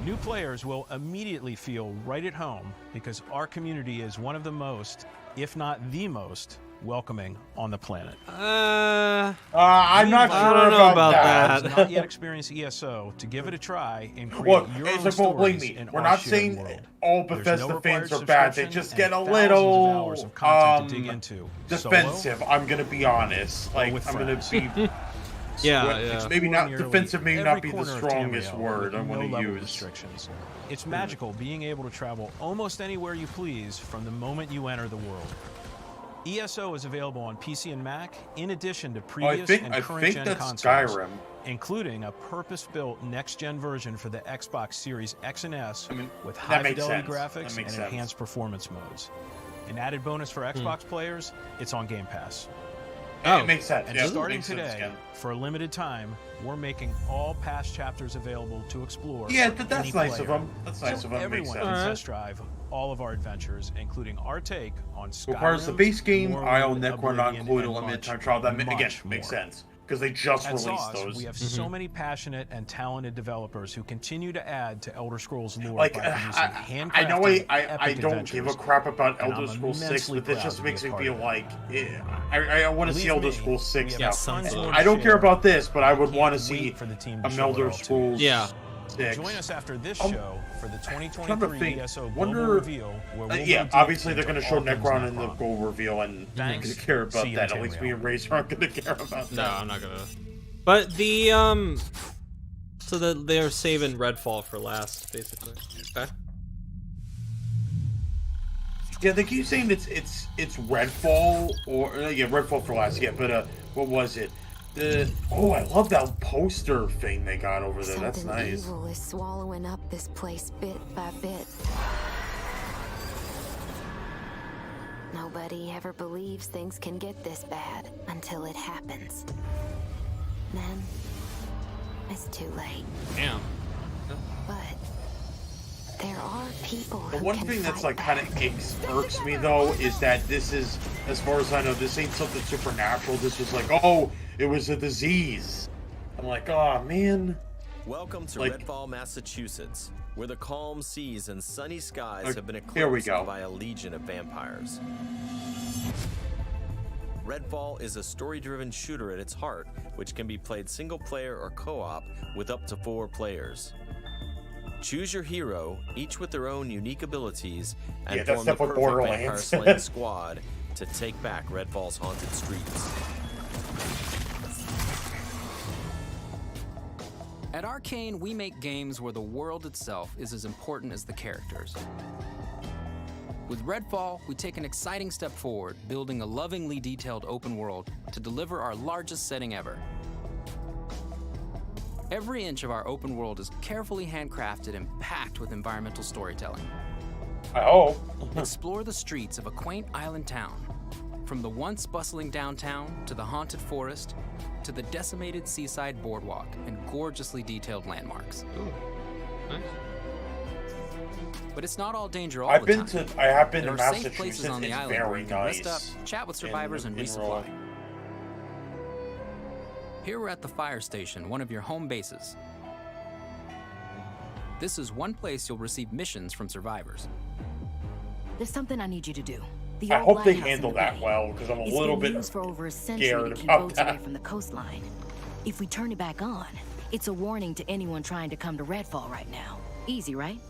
New players will immediately feel right at home because our community is one of the most, if not the most, welcoming on the planet. I'm not sure I don't know about that. Has not yet experienced ESO to give it a try and create Well, your it's own like, well, believe stories me, in we're our not shared saying world. all There's Bethesda no fans required are bad. They subscription just and get a thousands little of hours of content to dig into. defensive. Solo, I'm gonna be honest. Like with I'm gonna friends. be. Yeah, It's yeah. maybe not Nearly defensive. May every not be the corner of strongest Tamriel word with I want no to level use. restrictions. It's magical being able to travel almost anywhere you please from the moment you enter the world. ESO is available on PC and Mac, in addition to previous and I current think gen that's consoles, Skyrim. including a purpose-built next-gen version for the Xbox Series X and S with that makes high-fidelity sense. graphics That and makes sense. enhanced performance modes. An added bonus for Xbox players, it's on Game Pass. It makes sense. And Yeah, starting makes sense, today, Ken. for a limited time, we're making all past chapters available to explore. Yeah, for that's any nice of player. them. That's nice So of them. Makes everyone sense. can test drive all of our adventures, including our take on Skyrim. Requires the base game. I own Morrowind, Necron, not Oblivion, included and limited much, time trial. That again much makes more. sense because they just At released Sauce, those. we have so many passionate and talented developers who continue to add to Elder Scrolls lore Like by producing I know handcrafted, I epic don't give a adventures, crap about and Elder I'm Scrolls 6, immensely but this proud just to be makes a me part feel of it. like I want to see Believe Elder me, Scrolls 6 we now. have tons more to I don't care share. about this, but I would Can't want to wait see for the team to a show Elder it all to Scrolls Yeah. 6. Join us after this Um, show for the trying to 2023 think, ESO Global wonder- Reveal, where we'll yeah, go deep obviously they're into going to show all things Necron in the Necron. goal reveal, and I'm Thanks. going to care See about you that. in At least me Tamriel. and Racer aren't going to care about that. No, I'm not gonna. But the so they're saving Redfall for last, basically. Okay. Yeah, they keep saying it's Redfall or Redfall for last. Yeah, but what was it? I love that poster thing they got over there. That's Something nice. evil is swallowing up this place bit by bit. Nobody ever believes things can get this bad until it happens. Then it's too late. Damn. But there are people The who one can thing that's fight like kind of irks me though is that this is, as far as I know, this ain't something supernatural. This was like, oh, it was a disease. I'm like, oh man. Welcome to Like- Redfall, Massachusetts, where the calm seas and sunny skies have been here we eclipsed go. by a legion of vampires. Redfall is a story-driven shooter at its heart, which can be played single-player or co-op with up to 4 players. Choose your hero, each with their own unique abilities, and Yeah, that's form the definitely perfect vampire Borderlands. slaying squad to take back Redfall's haunted streets. At Arcane, we make games where the world itself is as important as the characters. With Redfall, we take an exciting step forward, building a lovingly detailed open world to deliver our largest setting ever. Every inch of our open world is carefully handcrafted and packed with environmental storytelling. I hope. Explore the streets of a quaint island town, from the once bustling downtown to the haunted forest to the decimated seaside boardwalk and gorgeously detailed landmarks. Nice. But it's not all danger all I the have time. been There to are safe places Massachusetts. on the It's island where very you can rest nice. up, chat with survivors, and resupply. rural. Here we're at the fire station, one of your home bases. This is one place you'll receive missions from survivors. There's something I need you to do. The I old hope they lighthouse in handle the that bay. well, because I'm a It's little been bit used for over a century to scared keep about boats away that. from the coastline. If we turn it back on, it's a warning to anyone trying to come to Redfall right now. Easy, right?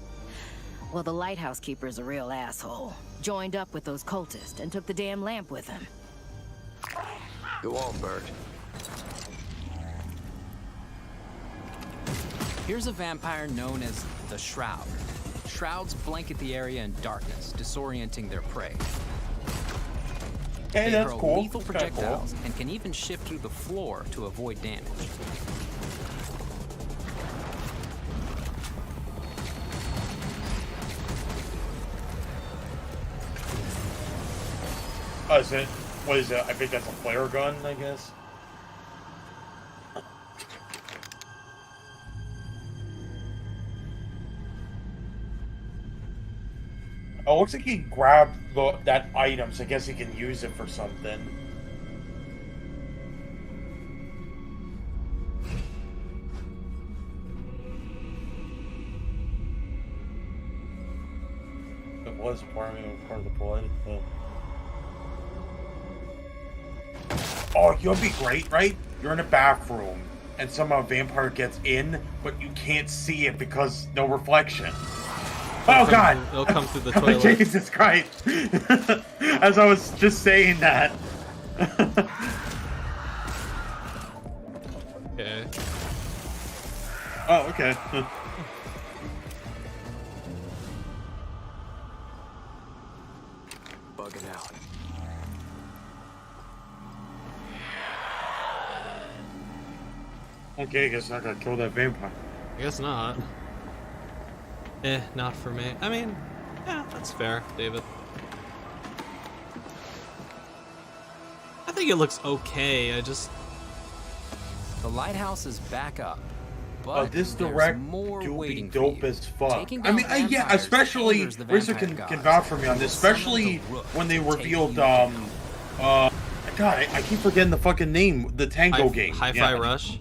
Well, the lighthouse keeper's a real asshole. Joined up with those cultists and took the damn lamp with him. Go on, Bert. Here's a vampire known as the Shroud. Shrouds blanket the area in darkness, disorienting their prey. Hey, They that's hurl cool. lethal That's kinda projectiles and can even shift through the floor to avoid damage. Oh, is it? What is it? I think that's a flare gun, I guess. Oh, looks like he grabbed that item, so I guess he can use it for something. It was part of the blood. Oh, you know what'd be great, right? You're in a bathroom, and somehow a vampire gets in, but you can't see it because no reflection. Oh God! It'll come through the toilet. Jesus Christ! As I was just saying that. Okay. Oh, okay. Bugging out. Okay, I guess I gotta kill that vampire. I guess not. Not for me. I mean, yeah, that's fair, David. I think it looks okay. The lighthouse is back up. But Oh, this there's direct more do be waiting for dope you. as fuck. Taking I mean, down yeah, vampires especially angers the Razor vampire can gods. vouch for me on this, especially when they revealed God, I keep forgetting the fucking name. The Tango game. Hi-Fi Rush.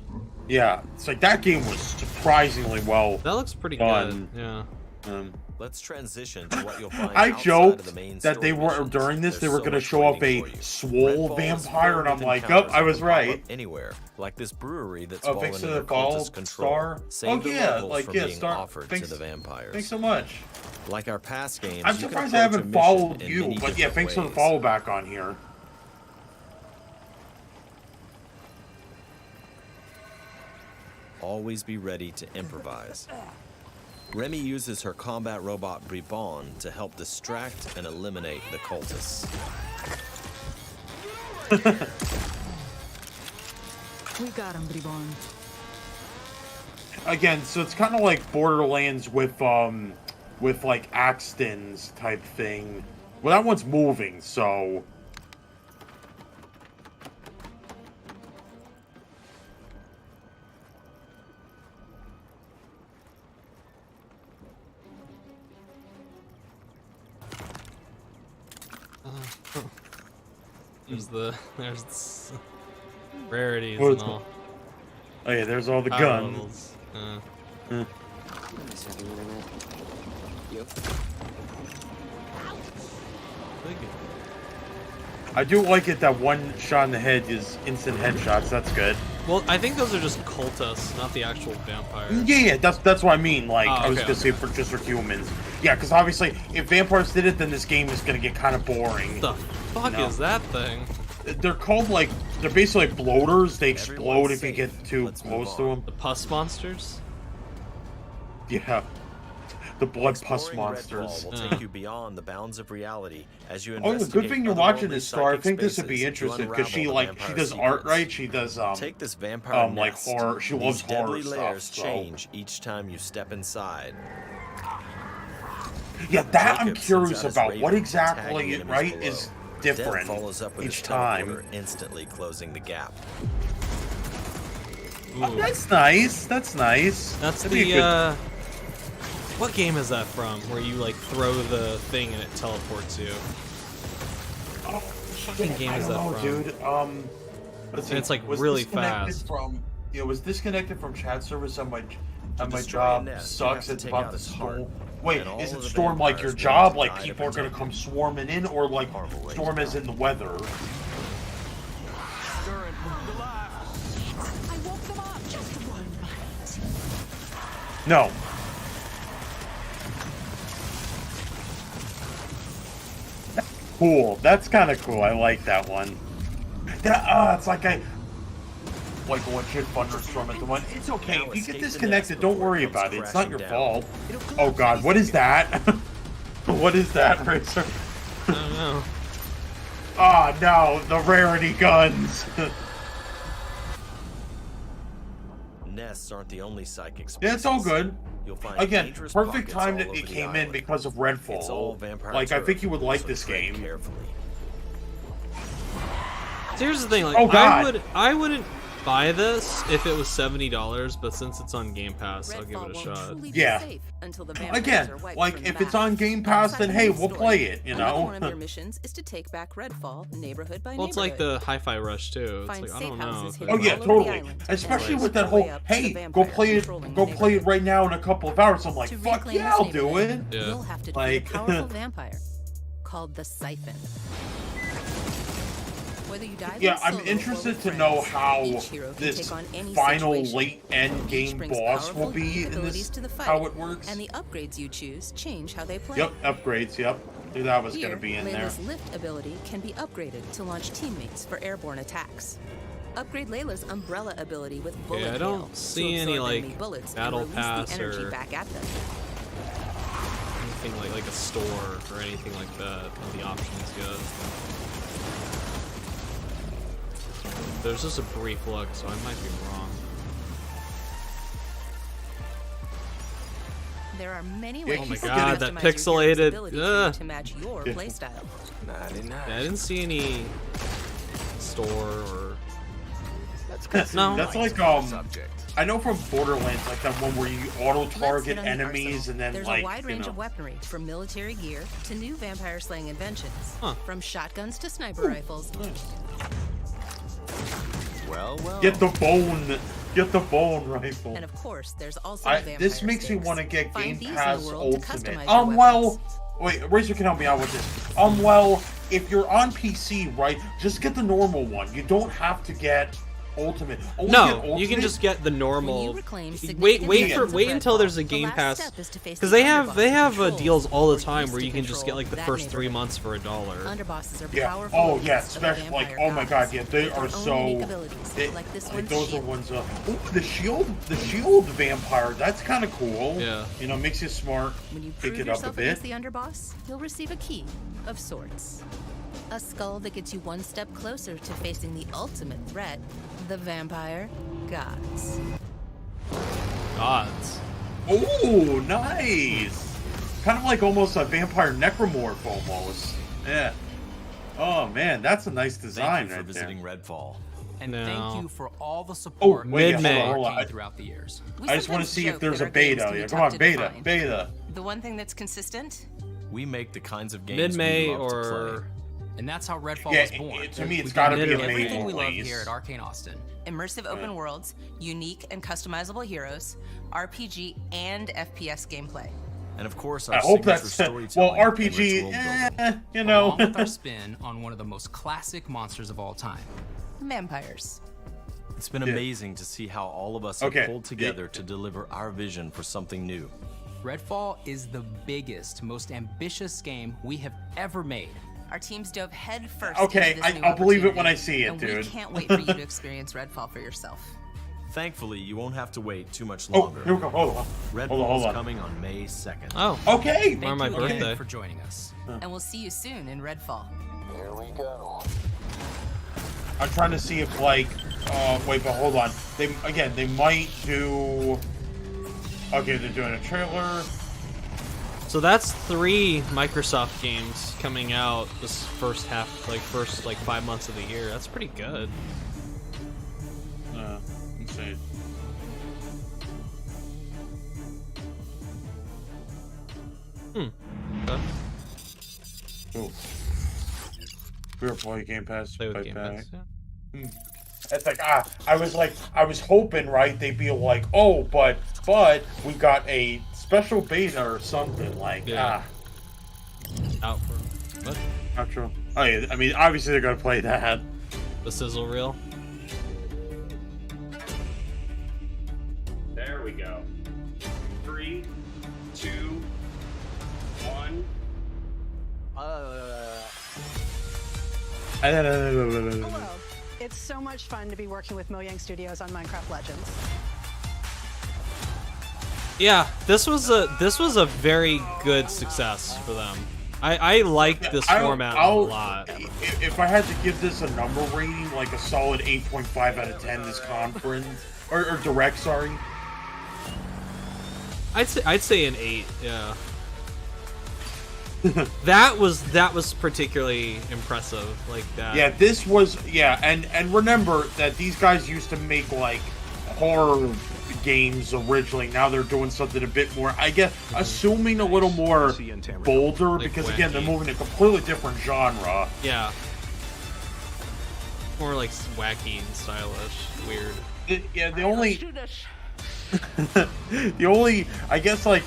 Yeah, it's like that game was surprisingly well. That looks pretty done. good. Yeah. Let's transition to what you'll find I outside joked of the main that they story were missions. during this they There's were so going to much show up waiting a for you. swole Redfall is vampire, and filled I'm with like, encounters oh, I was that can pop right. up anywhere, like this brewery that's Oh, fallen thanks to under the fall cultist control. star. Save Oh the yeah, locals like from yeah, being star. offered Thanks, to the vampires. Thanks so much. Like our past games, I'm you can surprised I approach a haven't mission followed in you, many but yeah, different thanks for the ways. follow back on here. Always be ready to improvise. Remy uses her combat robot Bribon to help distract and eliminate the cultists. We got him, Bribon. Again, so it's kind of like Borderlands with like Axton's type thing. Well, that one's moving, so. There's rarities Oh, and all. Oh yeah, there's all the Power guns. levels. I do like it that one shot in the head is instant headshots. That's good. Well, I think those are just cultists, not the actual vampires. Yeah, that's what I mean. Like, I was okay, gonna say for just for humans. Yeah, because obviously, if vampires did it, then this game is gonna get kind of boring. What the fuck is that thing? They're called like they're basically like bloaters. They explode if you get too close to them. The pus monsters? Yeah, the blood pus Exploring monsters. Redfall will take you beyond the bounds of reality as you Oh, the investigate good thing you're watching otherworldly this, Star. I psychic think this would be spaces to interesting because she unravel the like she vampire does art, secrets. right? She does Take this vampire like nest. horror. She These loves horror deadly stuff. layers So. change each time you step inside. Yeah, that I'm Jacob sends curious out his about. raven What to exactly, tag the right, enemies is below. different Dev follows up with each his time. teleporter, instantly closing the gap. Oh, that's nice. That's nice. That's That'd be a good- What game is that from? Where you like throw the thing and it teleports you? Oh, What fucking game is that I don't know, from? dude. Let's see. And it's like Was really disconnected fast. It was disconnected from chat service on my destroy a job. nest, you Sucks. have to It's take about out to his heart, storm. Wait, and all is of it the storm like your vampires job? will Like die to people are gonna protect come swarming in, or like storm as in the weather? I woke them up. Just one bite. No. Cool. That's kind of cool. I like that one. That it's like like a legit thunderstorm at the moment. It's okay. If you get disconnected, don't worry about it. It's not your fault. Oh god, what is that? What is that, Racer? I don't know. Oh no, the rarity guns. Nests aren't the only psychic species. Yeah, it's all good. You'll find Again, dangerous perfect pockets time all that over it the came in island. because of It's all Redfall. vampire Like, I turf, think you would like so this tread game. carefully. So here's the thing, like, Oh, God. I wouldn't buy this if it was $70, but since it's on Game Pass, I'll give it a shot. Yeah. Again, like, if it's on Game Pass, then hey, we'll play it, you know? One of your missions is to take back Redfall neighborhood by Well, it's like the Hi-Fi Rush too. It's Find like I safe don't know. houses if Oh it- yeah, totally. Especially with that whole, hey, go play it right now in a couple of hours. I'm like, To fuck reclaim yeah, this I'll do it. neighborhood, You'll have to defeat Like, a powerful vampire called the Siphon. Whether you dive yeah, in I'm solo or interested with to know friends, how each hero can this take on any final situation. late end game brings boss will powerful be in abilities this, to the fight, how it works. And the upgrades you choose change how they play. Yep, upgrades, yep. Knew that was Here, gonna be in there. Layla's lift ability can be upgraded to launch teammates for airborne attacks. Upgrade Layla's umbrella ability with bullet Yeah, I hail don't to see any absorb enemy like bullets battle and release pass the energy or back at them. anything like a store or anything like that. On the options yet. There's just a brief look, so I might be wrong. There are many Oh ways my to god, that customize your hero's pixelated. ability for you to match your playstyle. Yeah, I didn't see any store or. No, No. that's like I know from Borderlands, like that one where you auto target Let's hit on the enemies arsenal. and then There's like a wide range you know. of weaponry, from military gear to new vampire slaying inventions, Huh. from shotguns to sniper rifles. Well, well. Get the bone rifle. And of course, there's also This vampire makes me sticks. want to get Find Game these in the Pass world to Ultimate. customize your Well, wait, Razor can help me out with this. Well, if you're on PC, right, just get the normal one. You don't have to get Ultimate. Only get No, Ultimate. you can just get the normal. reclaim Wait significant wait of until there's a Redfall, Game the last Pass step is to face because the they have underboss who deals all the controls time or where you used can to just get like the control first that 3 neighborhood. months for $1. Underbosses are Yeah. powerful. Oh yeah, agents of the especially like vampire oh my god, gods yeah, with they their are own so. unique abilities, like this one's those are shield. ones. Ooh, the shield vampire. That's kind of cool. Yeah. You know, makes you smart. When you Pick prove it up a yourself bit. against the underboss, you'll receive a key of sorts. A skull that gets you one step closer to facing the ultimate threat, the vampire gods. Gods. Oh, nice. Kind of like almost a vampire necromorph almost. Yeah. Oh man, that's a nice design Thank you for right visiting there. Redfall. And No. thank you for all the Oh, support wait, yeah, Mid-May. hold on. throughout the years. I just want to sometimes see if joke there's that a our games beta. can be Yeah, come tough on, to beta, define. beta. The one thing that's consistent? We make the kinds of games Mid-May we love to or play. And that's how Redfall Yeah, was born. to me, it's We gotta can be do a May everything we love release. here at Arcane Austin. Immersive open worlds, unique and customizable heroes, RPG and FPS gameplay. And of course, our I hope signature that's storytelling well and RPG. rich world building. You know. Along with our spin on one of the most classic monsters of all time. Vampires. It's been Yeah. amazing to see how all of us have Okay. pulled together to deliver our vision for something new. Redfall is the biggest, most ambitious game we have ever made. Our teams dove head first Okay, into this new I'll believe it when opportunity, I see it, and dude. we can't wait for you to experience Redfall for yourself. Thankfully, you won't have to wait too much Oh, longer. here we go. Hold on. Redfall Hold is on. coming on May 2nd. Oh. Okay. On my Thank you again birthday. for joining us. And we'll see you soon in Redfall. Here we go. I'm trying to see if like. Wait, but hold on. They might do. Okay, they're doing a trailer. So that's 3 Microsoft games coming out this first 5 months of the year. That's pretty good. Let's see. Okay. Cool. We're playing Game Pass. Play with Play Game back. Pass, yeah. It's like I was hoping, right? They'd be like, oh, but we got a special beta or something like Out for what? Not true. Oh yeah, I mean obviously they're gonna play that. The sizzle reel. There we go. 3, 2, 1. Hello, It's so much fun to be working with Mojang Studios on Minecraft Legends. Yeah, this was a very good success for them. I liked this format a lot. If I had to give this a number rating, like a solid 8.5 out of 10, this conference or direct, sorry. I'd say an 8. Yeah. that was particularly impressive, like that. Yeah, this was and remember that these guys used to make like horror games originally. Now they're doing something a bit more, I guess, assuming a little more bolder, like because wacky. Again, they're moving a completely different genre. Yeah. More like wacky and stylish, weird. The only, I guess, like,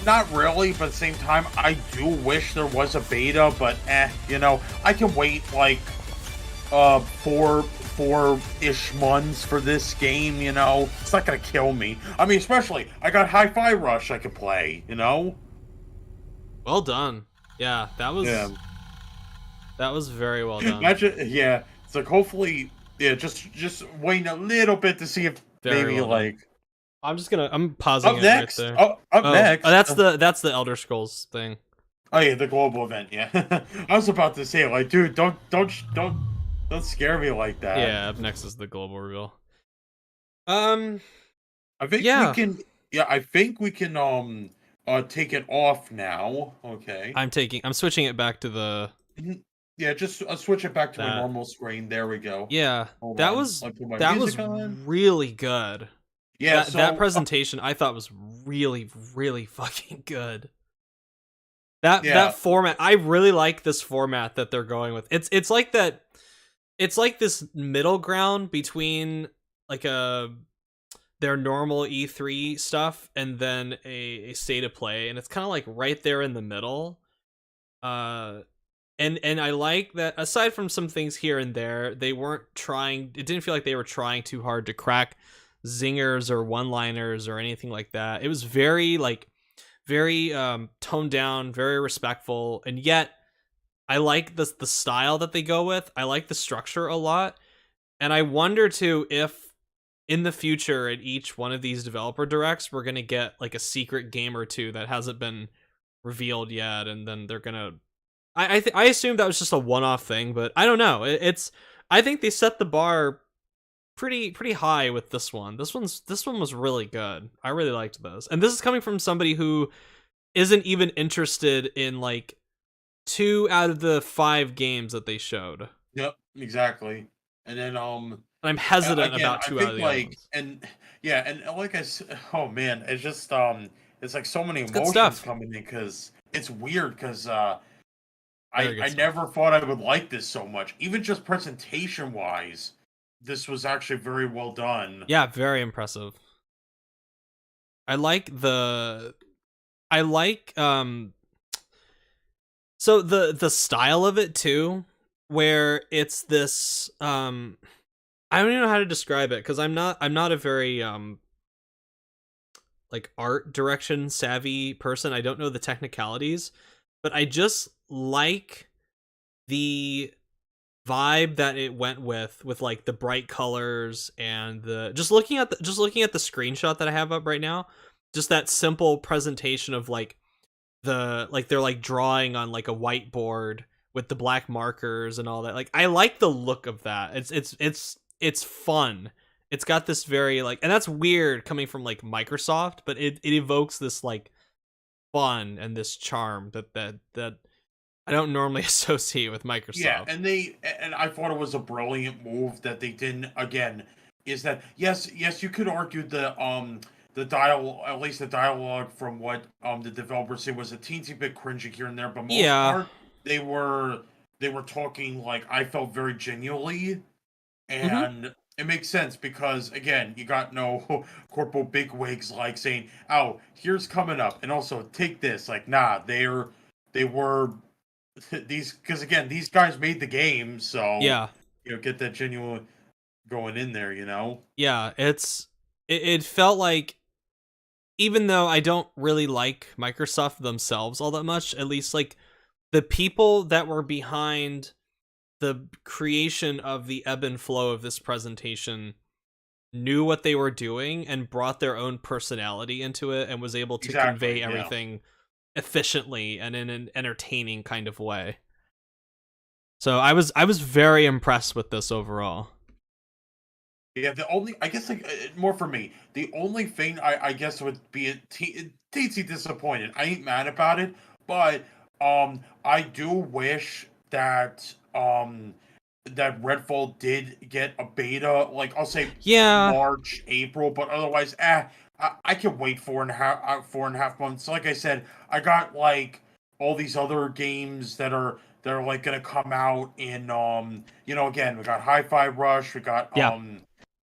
not really, but at the same time, I do wish there was a beta, but you know, I can wait like 4-ish months for this game, you know? It's not gonna kill me. I mean, especially, I got Hi-Fi Rush I could play, you know? Well done. Yeah, that was very well done. Imagine, it's like, hopefully, just waiting a little bit to see if maybe, like... I'm pausing it right there. Up next. That's the Elder Scrolls thing. Oh yeah, the global event, yeah. I was about to say, like, dude, don't scare me like that. Yeah, up next is the global reveal. I think we can. Yeah, I think we can. Take it off now. Okay. I'm switching it back to the. Yeah, just switch it back to my normal screen. There we go. Yeah, that was really good. Yeah, that presentation I thought was really, really fucking good. That format, I really like this format that they're going with. It's like that. It's like this middle ground between like their normal E3 stuff and then a state of play, and it's kind of like right there in the middle. And I like that. Aside from some things here and there, they weren't trying. It didn't feel like they were trying too hard to crack zingers or one-liners or anything like that. It was very toned down, very respectful, and yet I like the style that they go with. I like the structure a lot. And I wonder too if in the future at each one of these developer directs we're going to get like a secret game or two that hasn't been revealed yet, and then they're going to I assume that was just a one-off thing, but I don't know. I think they set the bar pretty high with this one. This one was really good. I really liked this. And this is coming from somebody who isn't even interested in like 2 out of the 5 games that they showed. Yep, exactly. And then I'm hesitant about 2 out of the other ones. And like I said, oh man, it's just it's like so many it's emotions coming in, because it's weird, because I never thought I would like this so much. Even just presentation wise, this was actually very well done. Yeah, very impressive. I like so the style of it too, where it's this I don't even know how to describe it, because I'm not a very like art direction savvy person. I don't know the technicalities, but I just like the vibe that it went with like the bright colors and the just looking at the screenshot that I have up right now, just that simple presentation of like they're like drawing on like a whiteboard with the black markers and all that. Like, I like the look of that. It's fun. It's got this very like, and that's weird coming from like Microsoft, but it evokes this like fun and this charm that I don't normally associate with Microsoft. Yeah, and I thought it was a brilliant move that they didn't. Again, is that yes, you could argue the dialogue, at least the dialogue from what the developers say, was a teensy bit cringy here and there, but most part they were talking like, I felt very genuinely, and it makes sense because again, you got no corporal bigwigs like saying, "Oh, here's coming up," and also take this. Like, nah, they were these, because again, these guys made the game, so yeah, get that genuine going in there, Yeah, it felt like, even though I don't really like Microsoft themselves all that much, at least like the people that were behind the creation of the ebb and flow of this presentation knew what they were doing and brought their own personality into it and was able to convey everything efficiently and in an entertaining kind of way. So I was very impressed with this overall. Yeah, the only, I guess, like, more for me, the only thing I guess would be teensy disappointed. I ain't mad about it, but I do wish that that Redfall did get a beta, like, I'll say March, April, but otherwise, I can wait 4.5 months. Like I said, I got like all these other games that are like gonna come out in again, we got Hi-Fi Rush, we got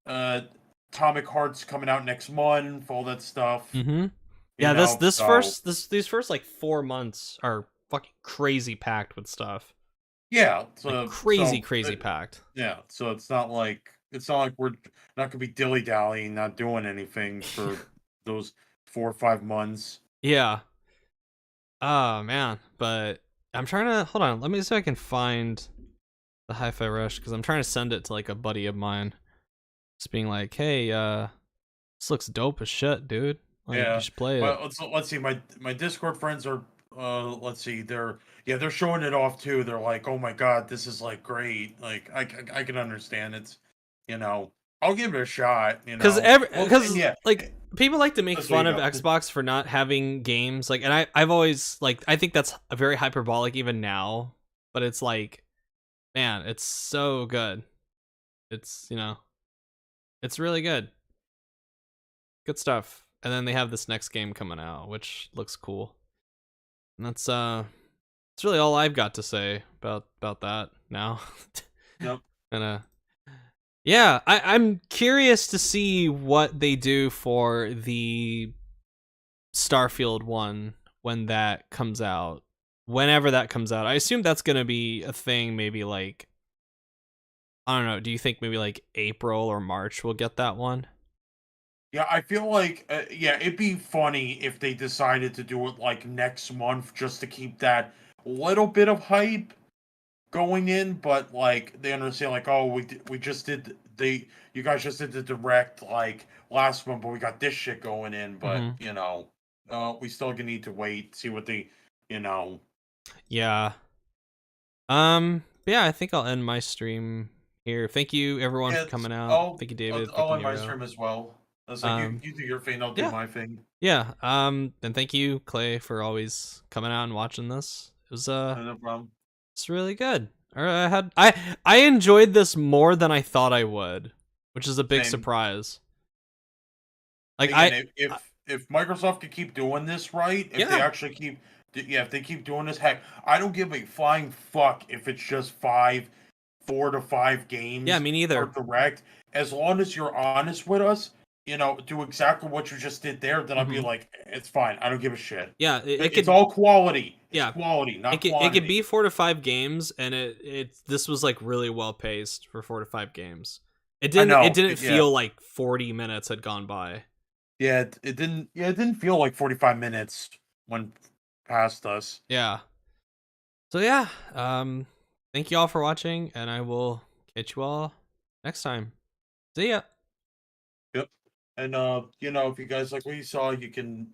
Atomic Heart's coming out next month, all that stuff. Mm-hmm. Yeah, these first like 4 months are fucking crazy packed with stuff. Yeah, like crazy packed. Yeah, so it's not like we're not gonna be dilly dallying, not doing anything for those 4 or 5 months. Yeah. Oh man, but I'm trying to hold on. Let me see if I can find the Hi-Fi Rush because I'm trying to send it to like a buddy of mine, just being like, "Hey, this looks dope as shit, dude. Like, you should play it." Well, let's see. My Discord friends are let's see. They're showing it off too. They're like, "Oh my god, this is like great." Like I can understand it's, I'll give it a shot. Because like people like to make fun of Xbox for not having games. Like, and I've always like I think that's a very hyperbolic even now. But it's like, man, it's so good. It's it's really good. Good stuff. And then they have this next game coming out, which looks cool. And that's really all I've got to say about that now. Yep. And yeah, I'm curious to see what they do for the Starfield one when that comes out. Whenever that comes out. I assume that's gonna be a thing, maybe like, I don't know, do you think maybe like April or March we'll get that one? Yeah, I feel like, it'd be funny if they decided to do it like next month just to keep that little bit of hype going in, but like they understand, like, oh, we just did you guys just did the direct like last month, but we got this shit going in, but we still gonna need to wait, see what they, Yeah. Yeah, I think I'll end my stream here. Thank you everyone for coming out. Thank you, David. I'll end my stream as well. It's like you do your thing, I'll do my thing. Yeah. And thank you, Clay, for always coming out and watching this. It was no problem. It's really good. I enjoyed this more than I thought I would, which is a big surprise. Like again, if Microsoft could keep doing this right, if they actually if they keep doing this, heck, I don't give a flying fuck if it's just 4 to 5 games. Yeah, me neither. Direct, as long as you're honest with us. Do exactly what you just did there, then I'll be like, it's fine. I don't give a shit. Yeah, it's all quality. It's quality, not quantity. It could be 4 to 5 games, and this was like really well paced for 4 to 5 games. It didn't feel like 40 minutes had gone by. Yeah, it didn't. Yeah, it didn't feel like 45 minutes went past us. Yeah. So yeah, thank you all for watching, and I will catch you all next time. See ya. Yep. And if you guys like what you saw, you can